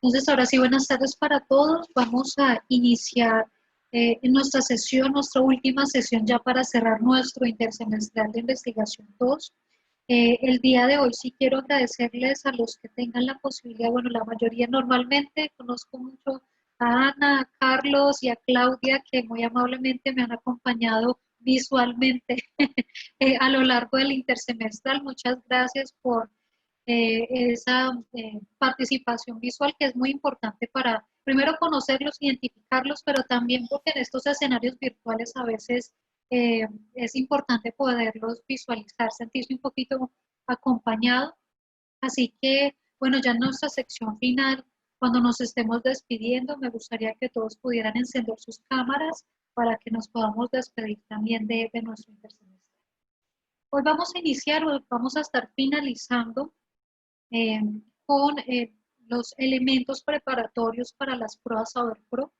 Entonces, ahora sí, buenas tardes para todos. Vamos a iniciar en nuestra sesión, nuestra última sesión ya para cerrar nuestro intersemestral de investigación 2. El día de hoy sí quiero agradecerles a los que tengan la posibilidad, bueno, la mayoría normalmente, conozco mucho a Ana, a Carlos y a Claudia, que muy amablemente me han acompañado visualmente a lo largo del intersemestral. Muchas gracias por esa participación visual que es muy importante para, primero, conocerlos, identificarlos, pero también porque en estos escenarios virtuales a veces es importante poderlos visualizar, sentirse un poquito acompañado. Así que, bueno, ya en nuestra sección final, cuando nos estemos despidiendo, me gustaría que todos pudieran encender sus cámaras para que nos podamos despedir también de nuestro intersemestre. Hoy vamos a iniciar, hoy vamos a estar finalizando eh, con los elementos preparatorios para las pruebas Saber Pro.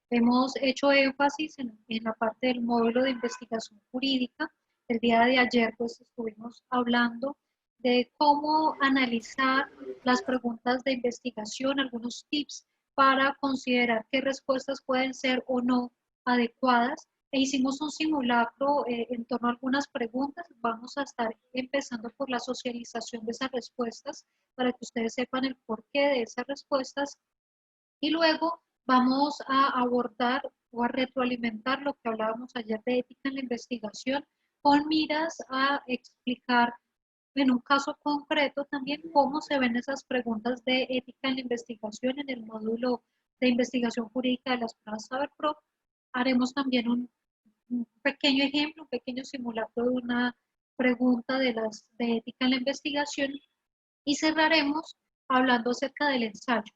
Hemos hecho énfasis en la parte del módulo de investigación jurídica. El día de ayer pues estuvimos hablando de cómo analizar las preguntas de investigación, algunos tips para considerar qué respuestas pueden ser o no adecuadas. E hicimos un simulacro en torno a algunas preguntas. Vamos a estar empezando por la socialización de esas respuestas para que ustedes sepan el porqué de esas respuestas. Y luego vamos a abordar o a retroalimentar lo que hablábamos ayer de ética en la investigación con miras a explicar en un caso concreto también cómo se ven esas preguntas de ética en la investigación en el módulo de investigación jurídica de las pruebas Saber Pro. Haremos también un pequeño ejemplo, un pequeño simulacro de una pregunta de ética en la investigación y cerraremos hablando acerca del ensayo.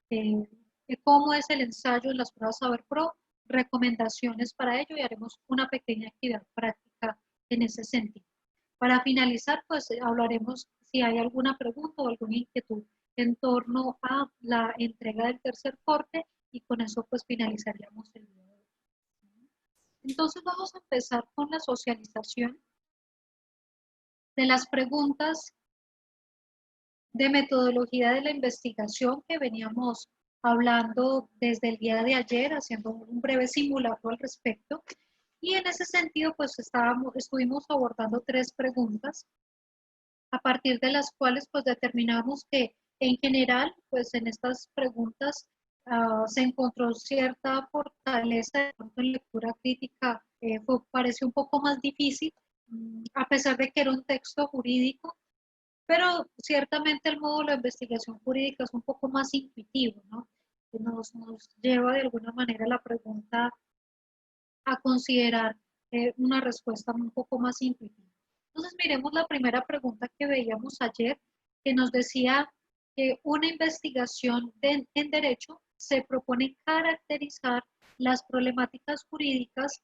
eh, de cómo es el ensayo en las pruebas Saber Pro, recomendaciones para ello y haremos una pequeña actividad práctica en ese sentido. Para finalizar, pues hablaremos si hay alguna pregunta o alguna inquietud en torno a la entrega del tercer corte y con eso pues finalizaríamos el video de hoy. Entonces vamos a empezar con la socialización de las preguntas de metodología de la investigación que veníamos hablando desde el día de ayer, haciendo un breve simulacro al respecto. Y en ese sentido, pues estuvimos abordando tres preguntas, a partir de las cuales pues determinamos que en general, pues en estas preguntas se encontró cierta fortaleza, de pronto en lectura crítica pareció un poco más difícil, a pesar de que era un texto jurídico, pero ciertamente el módulo de investigación jurídica es un poco más intuitivo, ¿no? Que nos lleva de alguna manera la pregunta a considerar una respuesta un poco más intuitiva. Entonces miremos la primera pregunta que veíamos ayer, que nos decía que una investigación en derecho se propone caracterizar las problemáticas jurídicas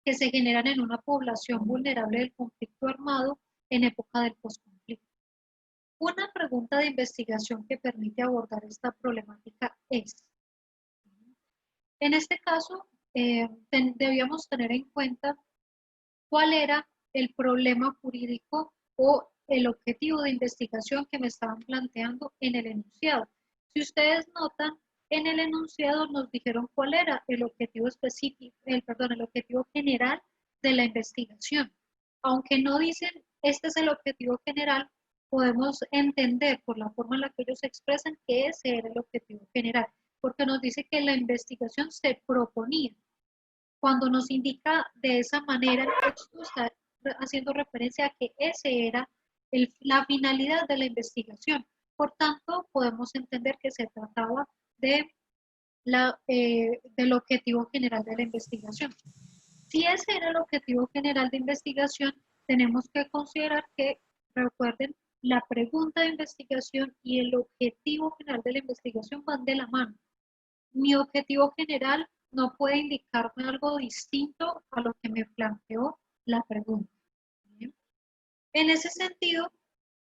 que se generan en una población vulnerable del conflicto armado en época del posconflicto. Una pregunta de investigación que permite abordar esta problemática es, en este caso, debíamos tener en cuenta cuál era el problema jurídico o el objetivo de investigación que me estaban planteando en el enunciado. Si ustedes notan, en el enunciado nos dijeron cuál era el objetivo específico, el objetivo general de la investigación. Aunque no dicen este es el objetivo general, podemos entender por la forma en la que ellos expresan que ese era el objetivo general, porque nos dice que la investigación se proponía. Cuando nos indica de esa manera, el texto está haciendo referencia a que ese era la finalidad de la investigación. Por tanto, podemos entender que se trataba del objetivo general de la investigación. Si ese era el objetivo general de investigación, tenemos que considerar que, recuerden, la pregunta de investigación y el objetivo general de la investigación van de la mano. Mi objetivo general no puede indicarme algo distinto a lo que me planteó la pregunta. ¿Bien? En ese sentido,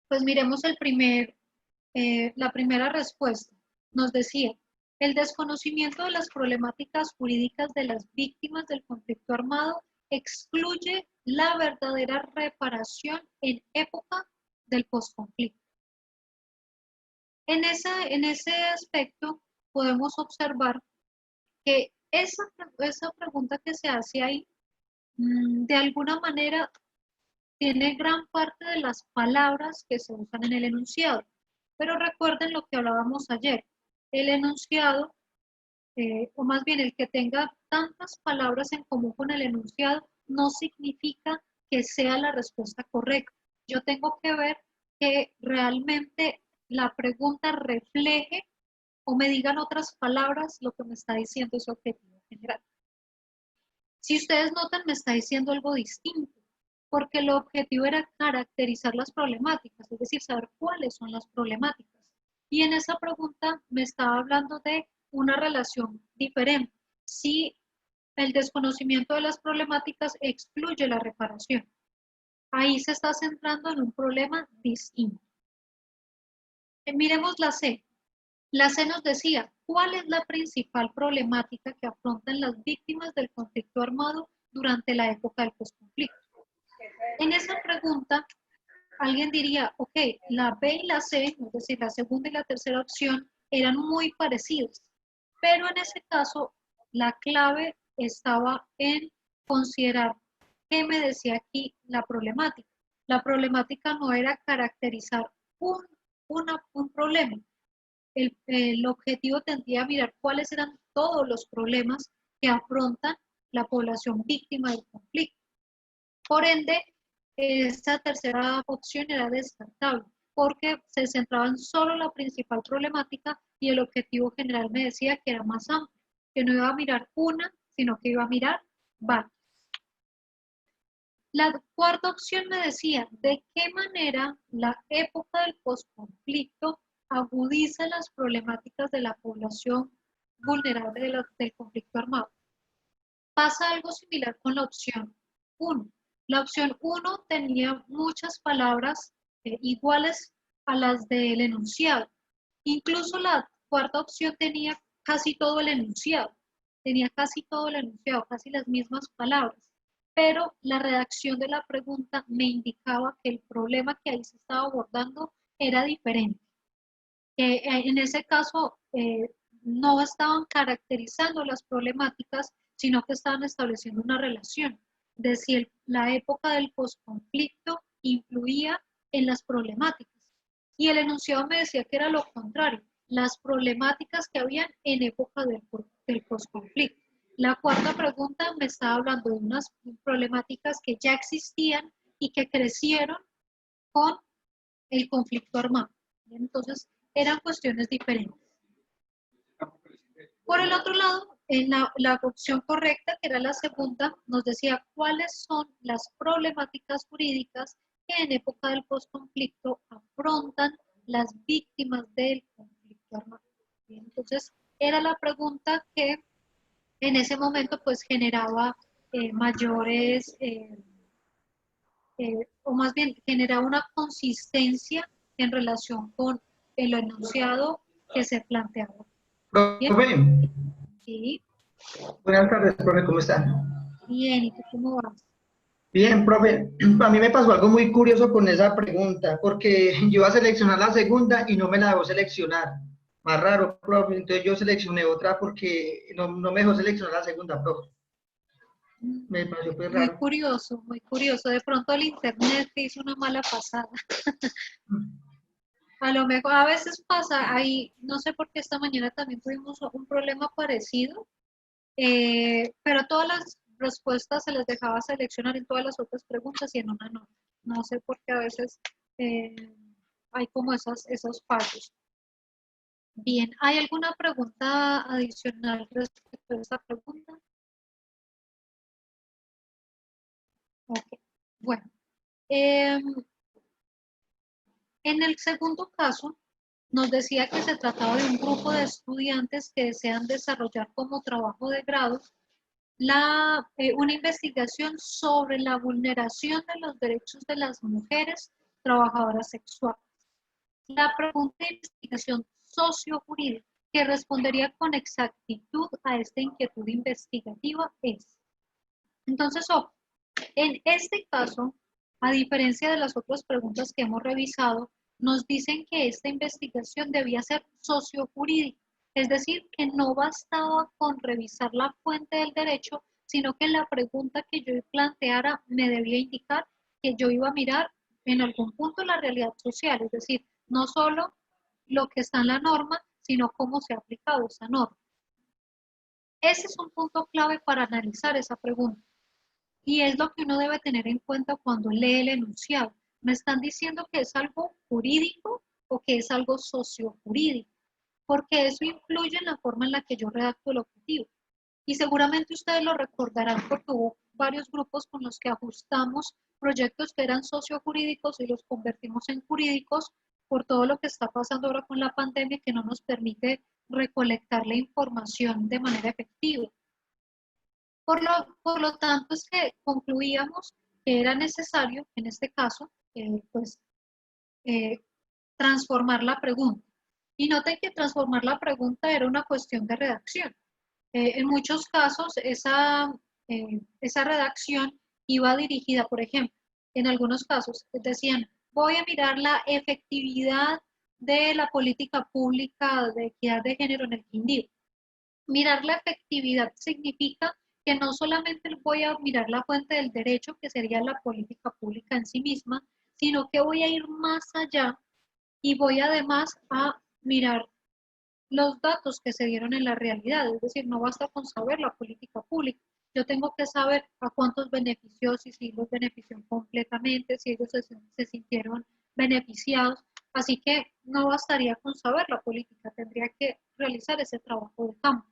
pues miremos la primera respuesta. Nos decía, el desconocimiento de las problemáticas jurídicas de las víctimas del conflicto armado excluye la verdadera reparación en época del posconflicto. En ese aspecto podemos observar que esa pregunta que se hace ahí, de alguna manera, tiene gran parte de las palabras que se usan en el enunciado. Pero recuerden lo que hablábamos ayer. El enunciado, o más bien el que tenga tantas palabras en común con el enunciado, no significa que sea la respuesta correcta. Yo tengo que ver que realmente la pregunta refleje o me digan otras palabras lo que me está diciendo ese objetivo general. Si ustedes notan, me está diciendo algo distinto, porque el objetivo era caracterizar las problemáticas, es decir, saber cuáles son las problemáticas. Y en esa pregunta me estaba hablando de una relación diferente. Si el desconocimiento de las problemáticas excluye la reparación, ahí se está centrando en un problema distinto. Miremos la C. La C nos decía, ¿cuál es la principal problemática que afrontan las víctimas del conflicto armado durante la época del posconflicto? En esa pregunta, alguien diría, ok, la B y la C, es decir, la segunda y la tercera opción, eran muy parecidas, pero en ese caso, la clave estaba en considerar qué me decía aquí la problemática. La problemática no era caracterizar un problema, el objetivo tendría a mirar cuáles eran todos los problemas que afrontan la población víctima del conflicto. Por ende, esta tercera opción era descartable porque se centraba en solo la principal problemática y el objetivo general me decía que era más amplio, que no iba a mirar una, sino que iba a mirar varias. La cuarta opción me decía de qué manera la época del posconflicto agudiza las problemáticas de la población vulnerable del conflicto armado. Pasa algo similar con la opción 1. La opción 1 tenía muchas palabras iguales a las del enunciado. Incluso la cuarta opción tenía casi todo el enunciado. Tenía casi todo el enunciado, casi las mismas palabras. Pero la redacción de la pregunta me indicaba que el problema que ahí se estaba abordando era diferente. En ese caso, no estaban caracterizando las problemáticas, sino que estaban estableciendo una relación de si la época del posconflicto influía en las problemáticas. Y el enunciado me decía que era lo contrario, las problemáticas que habían en época del posconflicto. La cuarta pregunta me estaba hablando de unas problemáticas que ya existían y que crecieron con el conflicto armado. Entonces, eran cuestiones diferentes. Por el otro lado, en la opción correcta, que era la segunda, nos decía cuáles son las problemáticas jurídicas que en época del posconflicto afrontan las víctimas del conflicto armado. Entonces, era la pregunta que en ese momento pues generaba mayores, o más bien generaba una consistencia en relación con el enunciado que se planteaba. ¿Bien? Profe, Sí. buenas tardes, profe, ¿cómo está? Bien, ¿y tú cómo vas? Bien, profe, a mí me pasó algo muy curioso con esa pregunta, porque yo iba a seleccionar la segunda y no me la dejó seleccionar. Más raro, profe, entonces yo seleccioné otra porque no me dejó seleccionar la segunda, profe. Me pareció pues Muy raro. curioso, muy curioso. De pronto el internet te hizo una mala pasada. A lo mejor, a veces pasa, ahí, no sé por qué esta mañana también tuvimos un problema parecido, pero todas las respuestas se les dejaba seleccionar en todas las otras preguntas y en una no. No sé por qué a veces eh, hay como esos fallos. Bien, ¿hay alguna pregunta adicional respecto a esta pregunta? Ok, bueno. En el segundo caso, nos decía que se trataba de un grupo de estudiantes que desean desarrollar como trabajo de grado una investigación sobre la vulneración de los derechos de las mujeres trabajadoras sexuales. La pregunta de investigación sociojurídica que respondería con exactitud a esta inquietud investigativa es, entonces, en este caso, a diferencia de las otras preguntas que hemos revisado, nos dicen que esta investigación debía ser sociojurídica, es decir, que no bastaba con revisar la fuente del derecho, sino que la pregunta que yo planteara me debía indicar que yo iba a mirar en algún punto la realidad social, es decir, no solo lo que está en la norma, sino cómo se ha aplicado esa norma. Ese es un punto clave para analizar esa pregunta. Y es lo que uno debe tener en cuenta cuando lee el enunciado. ¿Me están diciendo que es algo jurídico o que es algo sociojurídico? Porque eso influye en la forma en la que yo redacto el objetivo. Y seguramente ustedes lo recordarán porque hubo varios grupos con los que ajustamos proyectos que eran sociojurídicos y los convertimos en jurídicos por todo lo que está pasando ahora con la pandemia que no nos permite recolectar la información de manera efectiva. Por lo tanto, es que concluíamos que era necesario, en este caso, pues, eh, transformar la pregunta. Y noten que transformar la pregunta era una cuestión de redacción. En muchos casos, esa redacción iba dirigida, por ejemplo, en algunos casos decían, voy a mirar la efectividad de la política pública de equidad de género en el Quindío. Mirar la efectividad significa que no solamente voy a mirar la fuente del derecho, que sería la política pública en sí misma, sino que voy a ir más allá y voy además a mirar los datos que se dieron en la realidad, es decir, no basta con saber la política pública, yo tengo que saber a cuántos benefició, si los benefició completamente, si ellos se sintieron beneficiados, así que no bastaría con saber la política, tendría que realizar ese trabajo de campo.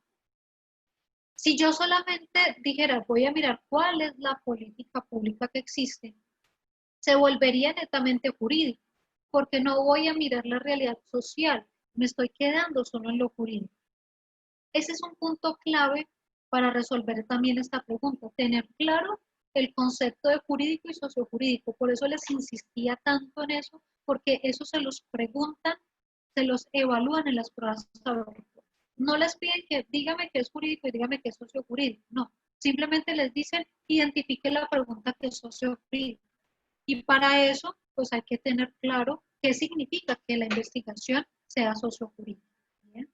Si yo solamente dijera, voy a mirar cuál es la política pública que existe, se volvería netamente jurídico, porque no voy a mirar la realidad social, me estoy quedando solo en lo jurídico. Ese es un punto clave para resolver también esta pregunta, tener claro el concepto de jurídico y sociojurídico. Por eso les insistía tanto en eso, porque eso se los preguntan, se los evalúan en las pruebas. No les piden que dígame que es jurídico y dígame que es sociojurídico, no. Simplemente les dicen identifique la pregunta que es sociojurídica. Y para eso, pues hay que tener claro qué significa que la investigación sea sociojurídica. ¿Bien?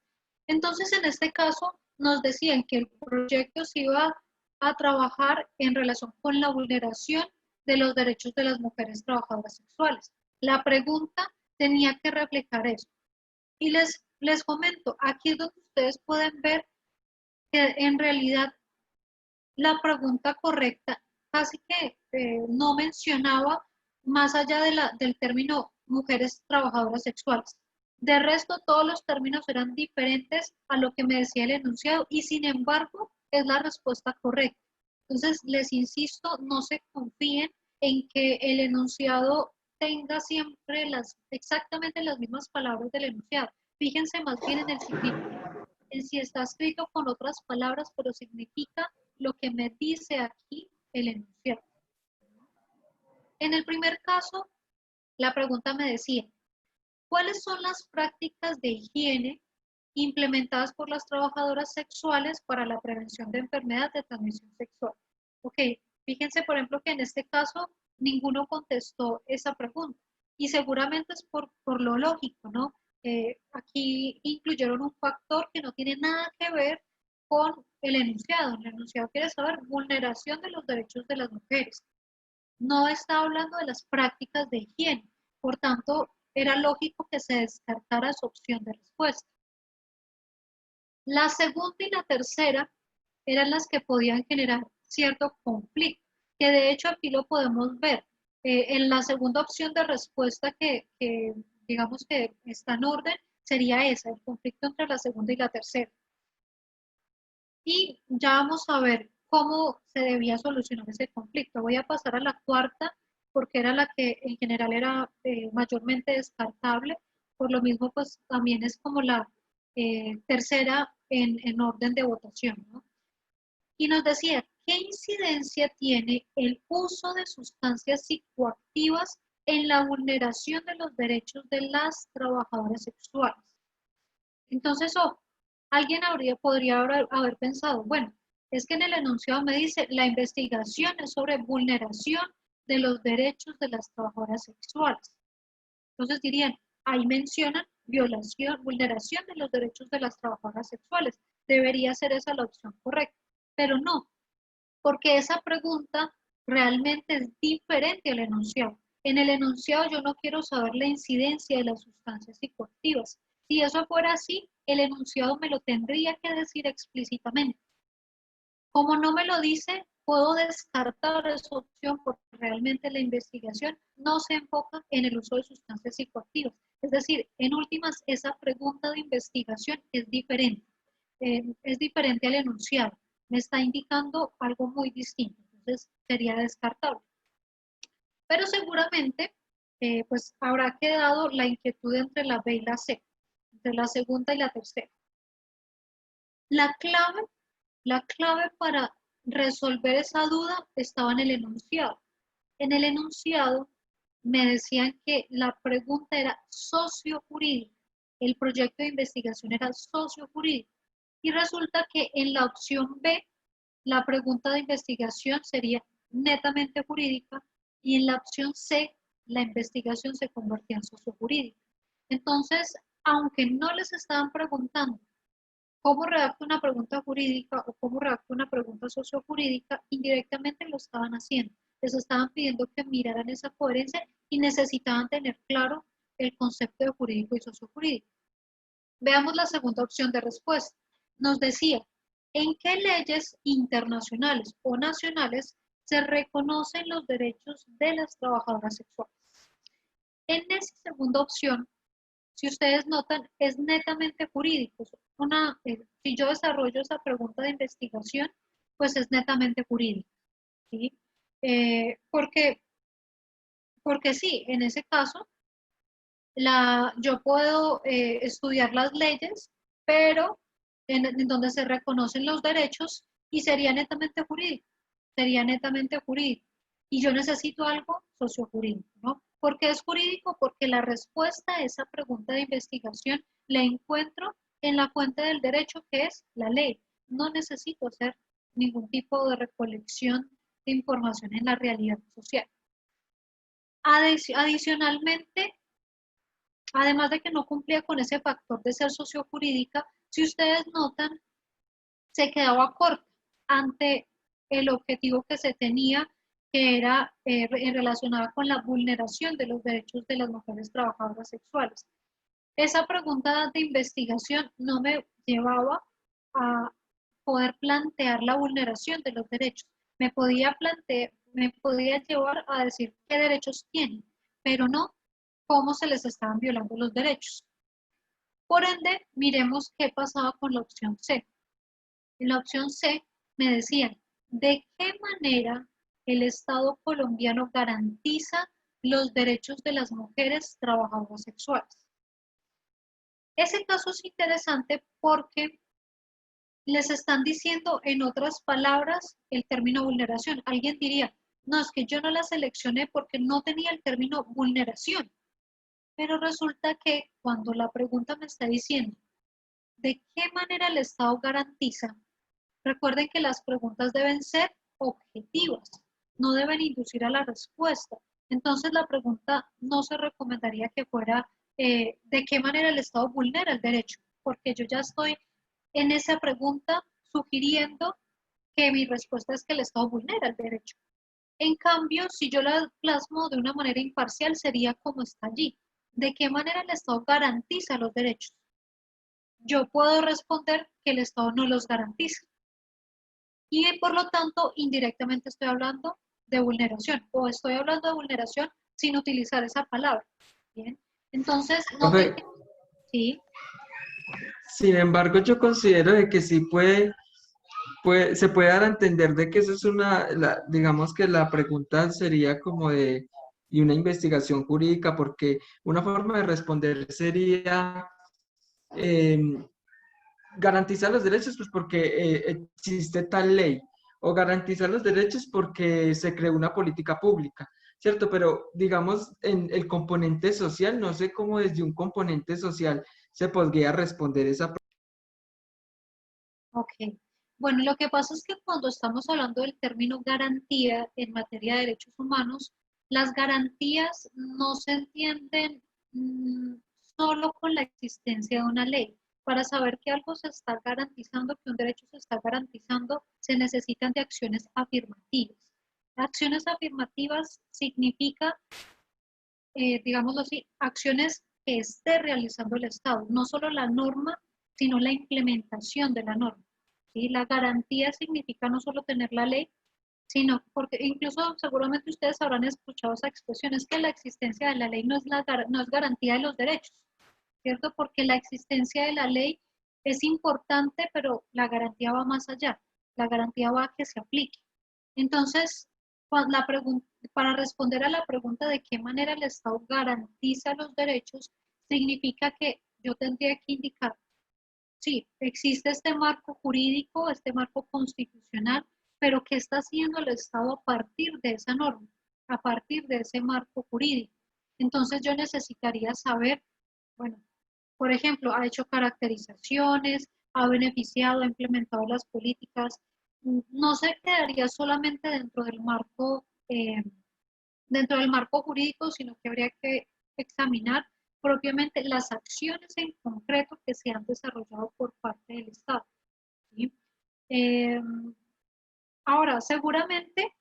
Entonces, en este caso, nos decían que el proyecto se iba a trabajar en relación con la vulneración de los derechos de las mujeres trabajadoras sexuales. La pregunta tenía que reflejar eso. Y les comento, aquí es donde ustedes pueden ver que en realidad la pregunta correcta casi que no mencionaba más allá del término mujeres trabajadoras sexuales. De resto, todos los términos eran diferentes a lo que me decía el enunciado y sin embargo es la respuesta correcta. Entonces, les insisto, no se confíen en que el enunciado tenga siempre exactamente las mismas palabras del enunciado. Fíjense más bien en el significado, en si está escrito con otras palabras, pero significa lo que me dice aquí el enunciado. En el primer caso, la pregunta me decía, ¿cuáles son las prácticas de higiene implementadas por las trabajadoras sexuales para la prevención de enfermedades de transmisión sexual? Ok, fíjense por ejemplo que en este caso ninguno contestó esa pregunta y seguramente es por lo lógico, ¿no? Aquí incluyeron un factor que no tiene nada que ver con el enunciado. El enunciado quiere saber vulneración de los derechos de las mujeres. No está hablando de las prácticas de higiene. Por tanto, era lógico que se descartara su opción de respuesta. La segunda y la tercera eran las que podían generar cierto conflicto, que de hecho aquí lo podemos ver. En la segunda opción de respuesta que digamos que está en orden, sería esa, el conflicto entre la segunda y la tercera. Y ya vamos a ver cómo se debía solucionar ese conflicto. Voy a pasar a la cuarta, porque era la que en general era mayormente descartable. Por lo mismo, pues también es como la tercera en orden de votación, ¿no? Y nos decía, ¿qué incidencia tiene el uso de sustancias psicoactivas en la vulneración de los derechos de las trabajadoras sexuales? Entonces, alguien podría haber pensado, bueno, es que en el enunciado me dice, la investigación es sobre vulneración de los derechos de las trabajadoras sexuales. Entonces dirían, ahí mencionan violación, vulneración de los derechos de las trabajadoras sexuales. Debería ser esa la opción correcta, pero no, porque esa pregunta realmente es diferente al enunciado. En el enunciado yo no quiero saber la incidencia de las sustancias psicoactivas. Si eso fuera así, el enunciado me lo tendría que decir explícitamente. Como no me lo dice, puedo descartar esa opción porque realmente la investigación no se enfoca en el uso de sustancias psicoactivas. Es decir, en últimas, esa pregunta de investigación es diferente al enunciado. Me está indicando algo muy distinto, entonces sería descartable. Pero seguramente, pues habrá quedado la inquietud entre la B y la C, entre la segunda y la tercera. La clave La clave para resolver esa duda estaba en el enunciado. En el enunciado me decían que la pregunta era sociojurídica, el proyecto de investigación era sociojurídico. Y resulta que en la opción B, la pregunta de investigación sería netamente jurídica y en la opción C, la investigación se convertía en sociojurídica. Entonces, aunque no les estaban preguntando cómo redacto una pregunta jurídica o cómo redacto una pregunta sociojurídica, indirectamente lo estaban haciendo. Les estaban pidiendo que miraran esa coherencia y necesitaban tener claro el concepto de jurídico y sociojurídico. Veamos la segunda opción de respuesta. Nos decía, ¿en qué leyes internacionales o nacionales se reconocen los derechos de las trabajadoras sexuales? En esa segunda opción, si ustedes notan, es netamente jurídico. Si yo desarrollo esa pregunta de investigación, pues es netamente jurídico, ¿sí? Porque sí, en ese caso, yo puedo estudiar las leyes, pero en donde se reconocen los derechos y sería netamente jurídico, sería netamente jurídico. Y yo necesito algo sociojurídico, ¿no? ¿Por qué es jurídico? Porque la respuesta a esa pregunta de investigación la encuentro en la fuente del derecho que es la ley. No necesito hacer ningún tipo de recolección de información en la realidad social. Adicionalmente, además de que no cumplía con ese factor de ser sociojurídica, si ustedes notan, se quedaba corta ante el objetivo que se tenía, que era relacionada con la vulneración de los derechos de las mujeres trabajadoras sexuales. Esa pregunta de investigación no me llevaba a poder plantear la vulneración de los derechos. Me podía llevar a decir qué derechos tienen, pero no cómo se les estaban violando los derechos. Por ende, miremos qué pasaba con la opción C. En la opción C me decían, ¿de qué manera el Estado colombiano garantiza los derechos de las mujeres trabajadoras sexuales? Ese caso es interesante porque les están diciendo en otras palabras el término vulneración. Alguien diría, no, es que yo no la seleccioné porque no tenía el término vulneración. Pero resulta que cuando la pregunta me está diciendo, ¿de qué manera el Estado garantiza? Recuerden que las preguntas deben ser objetivas, no deben inducir a la respuesta. Entonces la pregunta no se recomendaría que fuera ¿de qué manera el Estado vulnera el derecho? Porque yo ya estoy en esa pregunta sugiriendo que mi respuesta es que el Estado vulnera el derecho. En cambio, si yo la plasmo de una manera imparcial, sería como está allí. ¿De qué manera el Estado garantiza los derechos? Yo puedo responder que el Estado no los garantiza. Y por lo tanto, indirectamente estoy hablando de vulneración, o estoy hablando de vulneración sin utilizar esa palabra. ¿Bien? Entonces, noten que sí. Sin embargo, yo considero de que sí se puede dar a entender de que eso es digamos que la pregunta sería como y una investigación jurídica, porque una forma de responder sería garantizar los derechos, pues porque existe tal ley, o garantizar los derechos porque se creó una política pública, ¿cierto? Pero digamos, en el componente social, no sé cómo desde un componente social se podría responder esa pregunta. Ok. Bueno, lo que pasa es que cuando estamos hablando del término garantía en materia de derechos humanos, las garantías no se entienden solo con la existencia de una ley. Para saber que algo se está garantizando, que un derecho se está garantizando, se necesitan de acciones afirmativas. Acciones afirmativas significa, digámoslo así, acciones que esté realizando el Estado, no solo la norma, sino la implementación de la norma. ¿Sí? La garantía significa no solo tener la ley, sino porque incluso seguramente ustedes habrán escuchado esa expresión, es que la existencia de la ley no es garantía de los derechos, ¿cierto? Porque la existencia de la ley es importante, pero la garantía va más allá, la garantía va a que se aplique. Entonces, para responder a la pregunta de qué manera el Estado garantiza los derechos, significa que yo tendría que indicar, sí, existe este marco jurídico, este marco constitucional, pero ¿qué está haciendo el Estado a partir de esa norma, a partir de ese marco jurídico? Entonces yo necesitaría saber, bueno, por ejemplo, ha hecho caracterizaciones, ha beneficiado, ha implementado las políticas, no se quedaría solamente dentro del marco jurídico, sino que habría que examinar propiamente las acciones en concreto que se han desarrollado por parte del Estado. ¿Sí? Eh, Ahora, seguramente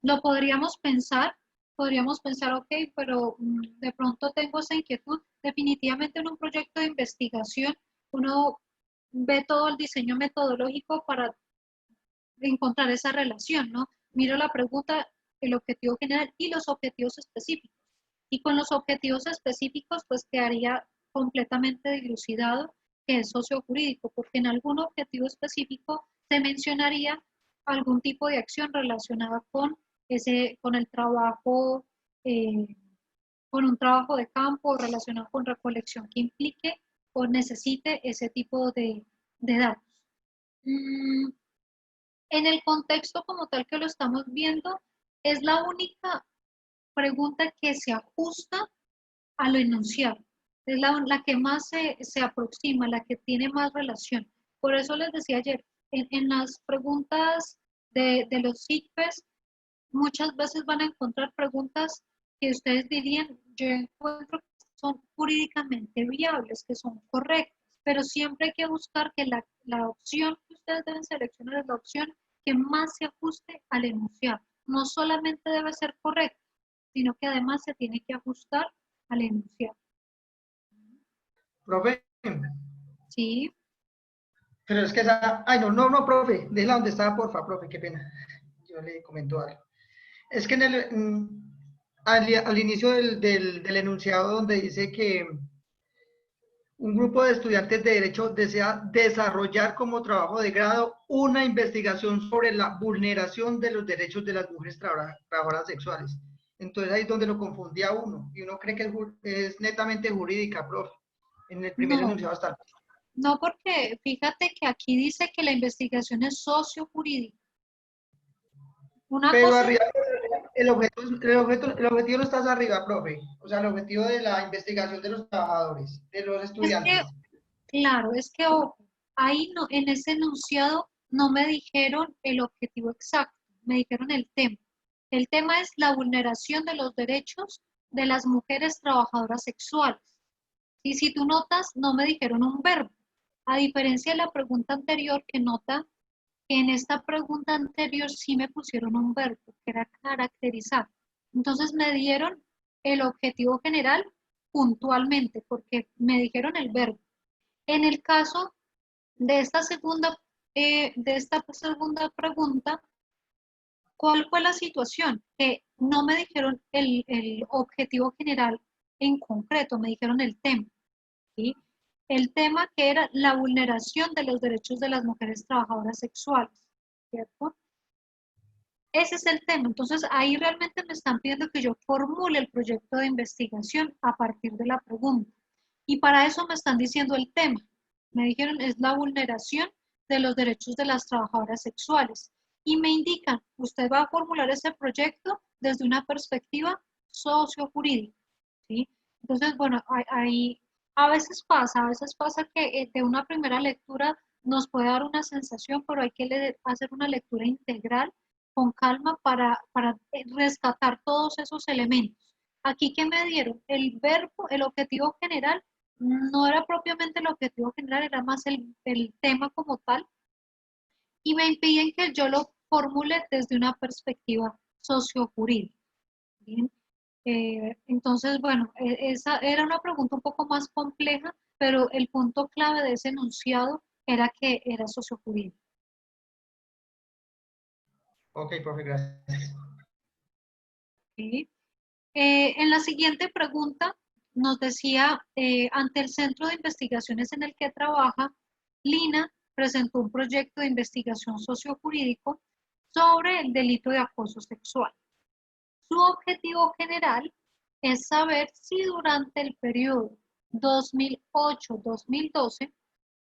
lo podríamos pensar, ok, pero de pronto tengo esa inquietud. Definitivamente en un proyecto de investigación uno ve todo el diseño metodológico para encontrar esa relación, ¿no? Miro la pregunta, el objetivo general y los objetivos específicos. Y con los objetivos específicos, pues quedaría completamente dilucidado que es sociojurídico, porque en algún objetivo específico se mencionaría algún tipo de acción relacionada con el trabajo, eh, con un trabajo de campo relacionado con recolección que implique o necesite ese tipo de datos. Mm, en el contexto como tal que lo estamos viendo, es la única pregunta que se ajusta a lo enunciado. Es la que más se aproxima, la que tiene más relación. Por eso les decía ayer, en las preguntas de los CICPES, muchas veces van a encontrar preguntas que ustedes dirían, yo encuentro que son jurídicamente viables, que son correctas, pero siempre hay que buscar que la opción que ustedes deben seleccionar es la opción que más se ajuste al enunciado. No solamente debe ser correcta, sino que además se tiene que ajustar al enunciado. Profe, Sí, pero es que esa, ay, no, profe, déjela donde estaba, porfa, profe, qué pena. Yo le comento algo. Es que al inicio del enunciado donde dice que un grupo de estudiantes de Derecho desea desarrollar como trabajo de grado una investigación sobre la vulneración de los derechos de las mujeres trabajadoras sexuales. Entonces ahí es donde lo confundía uno, y uno cree que es netamente jurídica, profe. En el primer no, enunciado está. no porque fíjate que aquí dice que la investigación es sociojurídica. Una Pero cosa, arriba, el objetivo no está arriba, profe. O sea, el objetivo de la investigación de los trabajadores, de los es que, estudiantes. claro, es que ojo, ahí no, en ese enunciado no me dijeron el objetivo exacto, me dijeron el tema. El tema es la vulneración de los derechos de las mujeres trabajadoras sexuales. Y si tú notas, no me dijeron un verbo. A diferencia de la pregunta anterior, que nota que en esta pregunta anterior sí me pusieron un verbo, que era caracterizar. Entonces me dieron el objetivo general puntualmente, porque me dijeron el verbo. En el caso de esta segunda pregunta, ¿cuál fue la situación? Que no me dijeron el objetivo general en concreto, me dijeron el tema. ¿Sí? El tema que era la vulneración de los derechos de las mujeres trabajadoras sexuales, ¿cierto? Ese es el tema. Entonces, ahí realmente me están pidiendo que yo formule el proyecto de investigación a partir de la pregunta. Y para eso me están diciendo el tema. Me dijeron, es la vulneración de los derechos de las trabajadoras sexuales. Y me indican, usted va a formular ese proyecto desde una perspectiva sociojurídica. ¿Sí? Entonces, bueno, ahí a veces pasa que de una primera lectura nos puede dar una sensación, pero hay que hacer una lectura integral con calma para rescatar todos esos elementos. Aquí que me dieron el verbo, el objetivo general no era propiamente el objetivo general, era más el tema como tal, y me impiden que yo lo formule desde una perspectiva sociojurídica. ¿Bien? Entonces, bueno, esa era una pregunta un poco más compleja, pero el punto clave de ese enunciado era que era sociojurídico. Ok, profe, gracias. ¿Sí? En la siguiente pregunta nos decía, ante el centro de investigaciones en el que trabaja, Lina presentó un proyecto de investigación sociojurídico sobre el delito de acoso sexual. Su objetivo general es saber si durante el periodo 2008-2012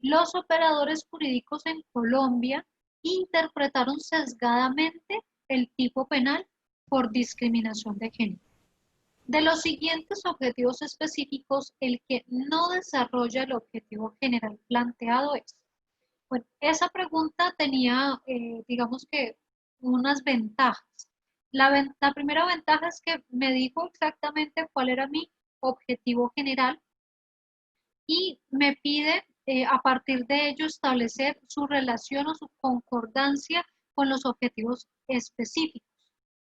los operadores jurídicos en Colombia interpretaron sesgadamente el tipo penal por discriminación de género. De los siguientes objetivos específicos, el que no desarrolla el objetivo general planteado es. Bueno, esa pregunta tenía, digamos que, unas ventajas. La primera ventaja es que me dijo exactamente cuál era mi objetivo general y me pide a partir de ello establecer su relación o su concordancia con los objetivos específicos.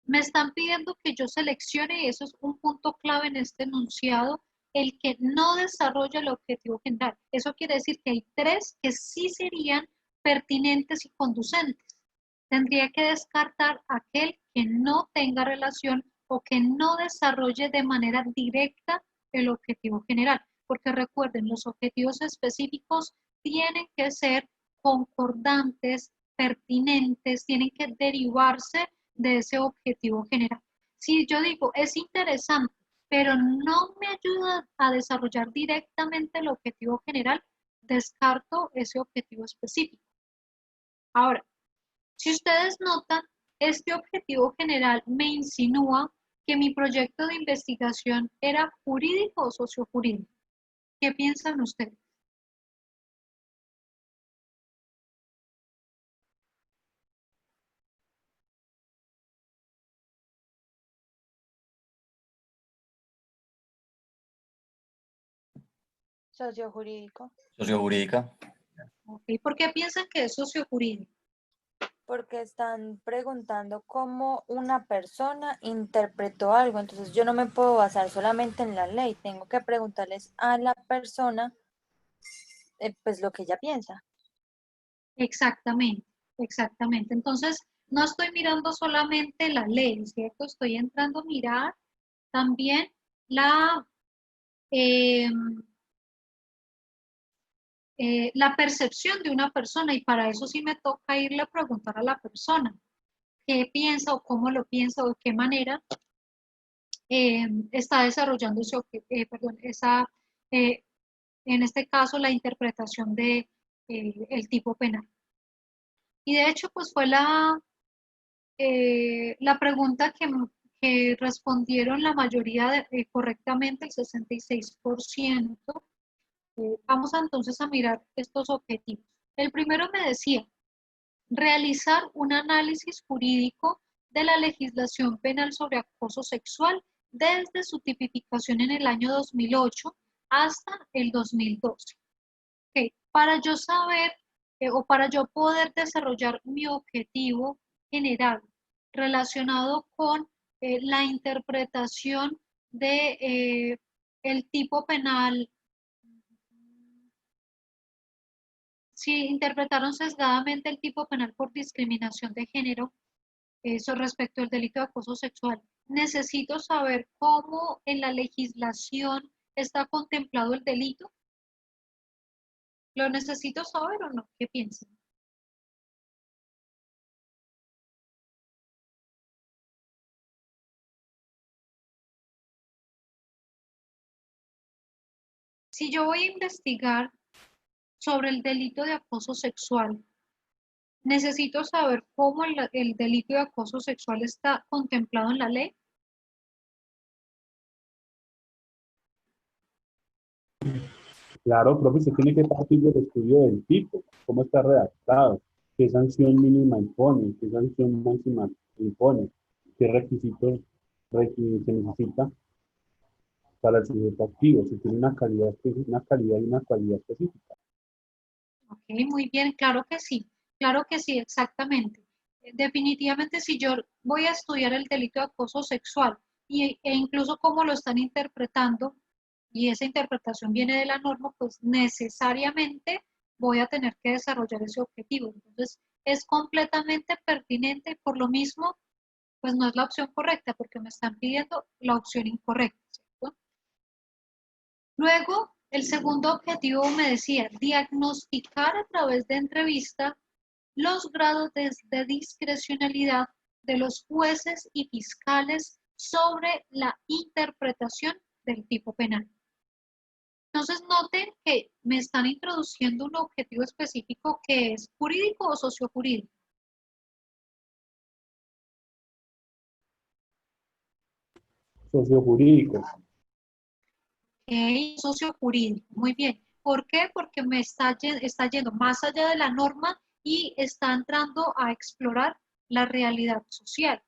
Me están pidiendo que yo seleccione, y eso es un punto clave en este enunciado, el que no desarrolla el objetivo general. Eso quiere decir que hay tres que sí serían pertinentes y conducentes. Tendría que descartar aquel que no tenga relación o que no desarrolle de manera directa el objetivo general. Porque recuerden, los objetivos específicos tienen que ser concordantes, pertinentes, tienen que derivarse de ese objetivo general. Si yo digo, es interesante, pero no me ayuda a desarrollar directamente el objetivo general, descarto ese objetivo específico. Ahora, si ustedes notan, este objetivo general me insinúa que mi proyecto de investigación era jurídico o sociojurídico. ¿Qué piensan ustedes? Sociojurídico, Sociojurídica. ¿Ok? ¿Por qué piensan que es sociojurídico? porque están preguntando cómo una persona interpretó algo. Entonces yo no me puedo basar solamente en la ley, tengo que preguntarles a la persona pues lo que ella piensa. Exactamente, exactamente. Entonces, no estoy mirando solamente la ley, ¿cierto? Estoy entrando a mirar también la, eh, la percepción de una persona y para eso sí me toca irle a preguntar a la persona qué piensa o cómo lo piensa o de qué manera está desarrollando eh, en este caso, la interpretación de el tipo penal. Y de hecho, pues fue la pregunta que respondieron la mayoría correctamente, el 66%. Vamos entonces a mirar estos objetivos. El primero me decía, realizar un análisis jurídico de la legislación penal sobre acoso sexual desde su tipificación en el año 2008 hasta el 2012. Okay. Para yo saber o para yo poder desarrollar mi objetivo general relacionado con la interpretación de el tipo penal, si interpretaron sesgadamente el tipo penal por discriminación de género, eso respecto al delito de acoso sexual, necesito saber cómo en la legislación está contemplado el delito. ¿Lo necesito saber o no? ¿Qué piensan? Si yo voy a investigar sobre el delito de acoso sexual, necesito saber cómo el delito de acoso sexual está contemplado en la ley. Claro, profe, usted tiene que partir del estudio del tipo, cómo está redactado, qué sanción mínima impone, qué sanción máxima impone, qué requisitos se necesita para el sujeto activo, si tiene una calidad, una calidad y una cualidad específica. Ok, muy bien, claro que sí, exactamente. Definitivamente, si yo voy a estudiar el delito de acoso sexual e incluso cómo lo están interpretando, y esa interpretación viene de la norma, pues necesariamente voy a tener que desarrollar ese objetivo. Entonces, es completamente pertinente y por lo mismo, pues no es la opción correcta, porque me están pidiendo la opción incorrecta, ¿cierto? Luego, el segundo objetivo me decía, diagnosticar a través de entrevista los grados de discrecionalidad de los jueces y fiscales sobre la interpretación del tipo penal. Entonces, noten que me están introduciendo un objetivo específico que es jurídico o sociojurídico. Sociojurídicos. Sociojurídico, muy bien. ¿Por qué? Porque me está yendo más allá de la norma y está entrando a explorar la realidad social.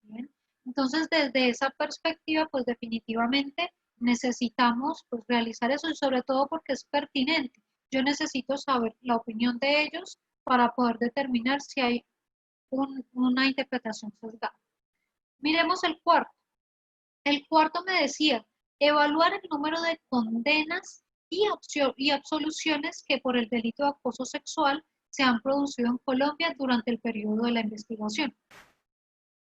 ¿Bien? Entonces, desde esa perspectiva, pues definitivamente necesitamos pues, realizar eso y sobre todo porque es pertinente. Yo necesito saber la opinión de ellos para poder determinar si hay una interpretación sesgada. Miremos el cuarto. El cuarto me decía, evaluar el número de condenas y absoluciones que por el delito de acoso sexual se han producido en Colombia durante el periodo de la investigación.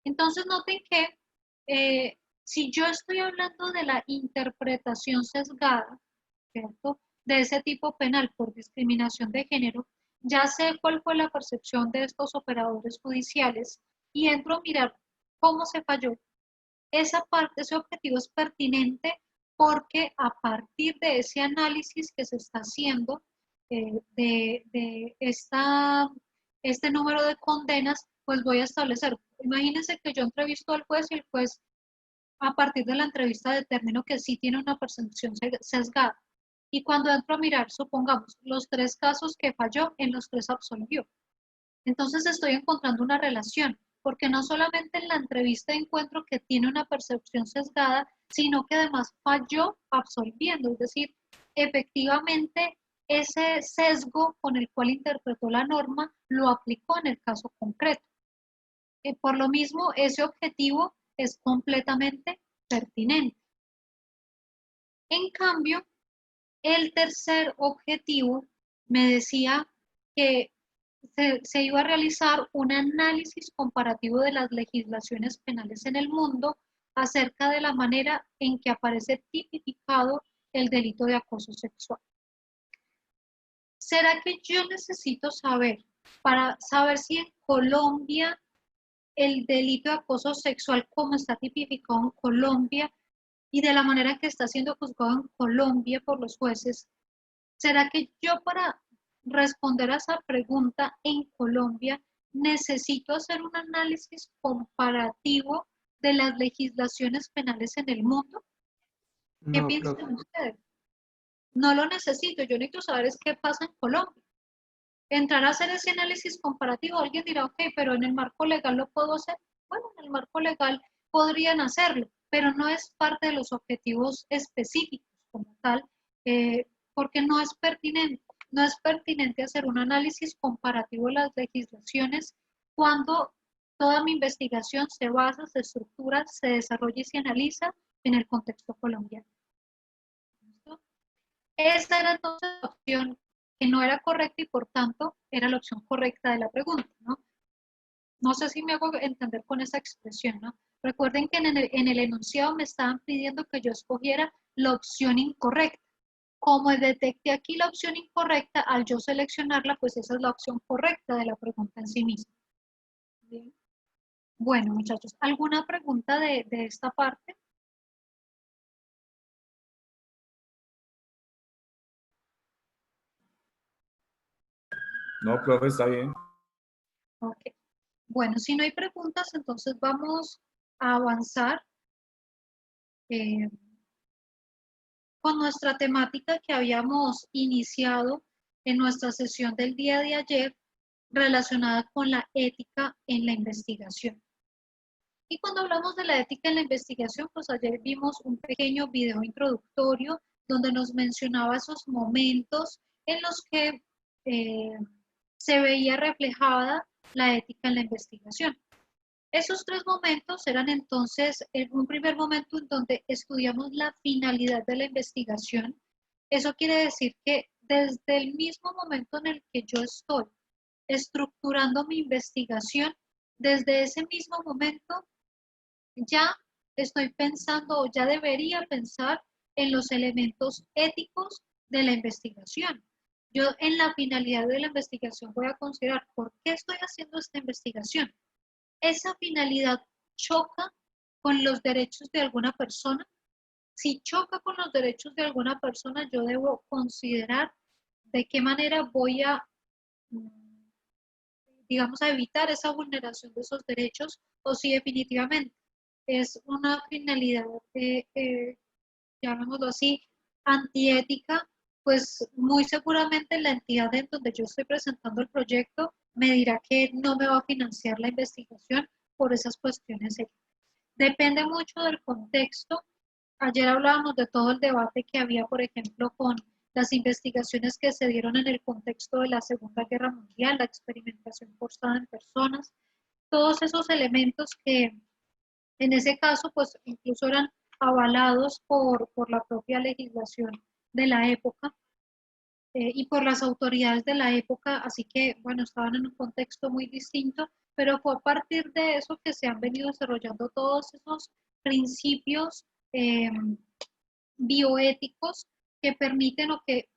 Entonces noten que si yo estoy hablando de la interpretación sesgada, ¿cierto? De ese tipo penal por discriminación de género, ya sé cuál fue la percepción de estos operadores judiciales y entro a mirar cómo se falló. Esa parte, ese objetivo es pertinente porque a partir de ese análisis que se está haciendo de este número de condenas, pues voy a establecer. Imagínense que yo entrevisto al juez y el juez a partir de la entrevista determino que sí tiene una percepción sesgada. Y cuando entro a mirar, supongamos, los 3 casos que falló, en los 3 absolvió. Entonces estoy encontrando una relación, porque no solamente en la entrevista encuentro que tiene una percepción sesgada, sino que además falló absolviendo, es decir, efectivamente ese sesgo con el cual interpretó la norma lo aplicó en el caso concreto. Por lo mismo, ese objetivo es completamente pertinente. En cambio, el tercer objetivo me decía que se iba a realizar un análisis comparativo de las legislaciones penales en el mundo acerca de la manera en que aparece tipificado el delito de acoso sexual. ¿Será que yo necesito saber, para saber si en Colombia el delito de acoso sexual como está tipificado en Colombia y de la manera que está siendo juzgado en Colombia por los jueces, ¿será que yo para responder a esa pregunta en Colombia necesito hacer un análisis comparativo de las legislaciones penales en el mundo? ¿Qué No, profe. piensan ustedes? No lo necesito, yo necesito saber es qué pasa en Colombia. Entrar a hacer ese análisis comparativo, alguien dirá, ok, pero en el marco legal lo puedo hacer. Bueno, en el marco legal podrían hacerlo, pero no es parte de los objetivos específicos como tal, porque no es pertinente. No es pertinente hacer un análisis comparativo de las legislaciones cuando toda mi investigación se basa, se estructura, se desarrolla y se analiza en el contexto colombiano. ¿Listo? Esa era entonces la opción que no era correcta y por tanto era la opción correcta de la pregunta, ¿no? No sé si me hago entender con esa expresión, ¿no? Recuerden que en el enunciado me estaban pidiendo que yo escogiera la opción incorrecta. Como detecté aquí la opción incorrecta, al yo seleccionarla, pues esa es la opción correcta de la pregunta en sí misma. ¿Bien? Bueno, muchachos, ¿alguna pregunta de esta parte? No, profe, está bien. Ok. Bueno, si no hay preguntas, entonces vamos a avanzar con nuestra temática que habíamos iniciado en nuestra sesión del día de ayer relacionada con la ética en la investigación. Y cuando hablamos de la ética en la investigación, pues ayer vimos un pequeño video introductorio donde nos mencionaba esos momentos en los que se veía reflejada la ética en la investigación. Esos tres momentos eran entonces un primer momento en donde estudiamos la finalidad de la investigación. Eso quiere decir que desde el mismo momento en el que yo estoy estructurando mi investigación, desde ese mismo momento ya estoy pensando o ya debería pensar en los elementos éticos de la investigación. Yo en la finalidad de la investigación voy a considerar por qué estoy haciendo esta investigación. ¿Esa finalidad choca con los derechos de alguna persona? Si choca con los derechos de alguna persona, yo debo considerar de qué manera voy a, digamos, a evitar esa vulneración de esos derechos, o si definitivamente es una finalidad, llamémoslo así, antiética, pues muy seguramente la entidad en donde yo estoy presentando el proyecto me dirá que no me va a financiar la investigación por esas cuestiones éticas. Depende mucho del contexto. Ayer hablábamos de todo el debate que había, por ejemplo, con las investigaciones que se dieron en el contexto de la Segunda Guerra Mundial, la experimentación forzada en personas, todos esos elementos que en ese caso, pues incluso eran avalados por la propia legislación de la época y por las autoridades de la época, así que, bueno, estaban en un contexto muy distinto, pero fue a partir de eso que se han venido desarrollando todos esos principios bioéticos que permiten o que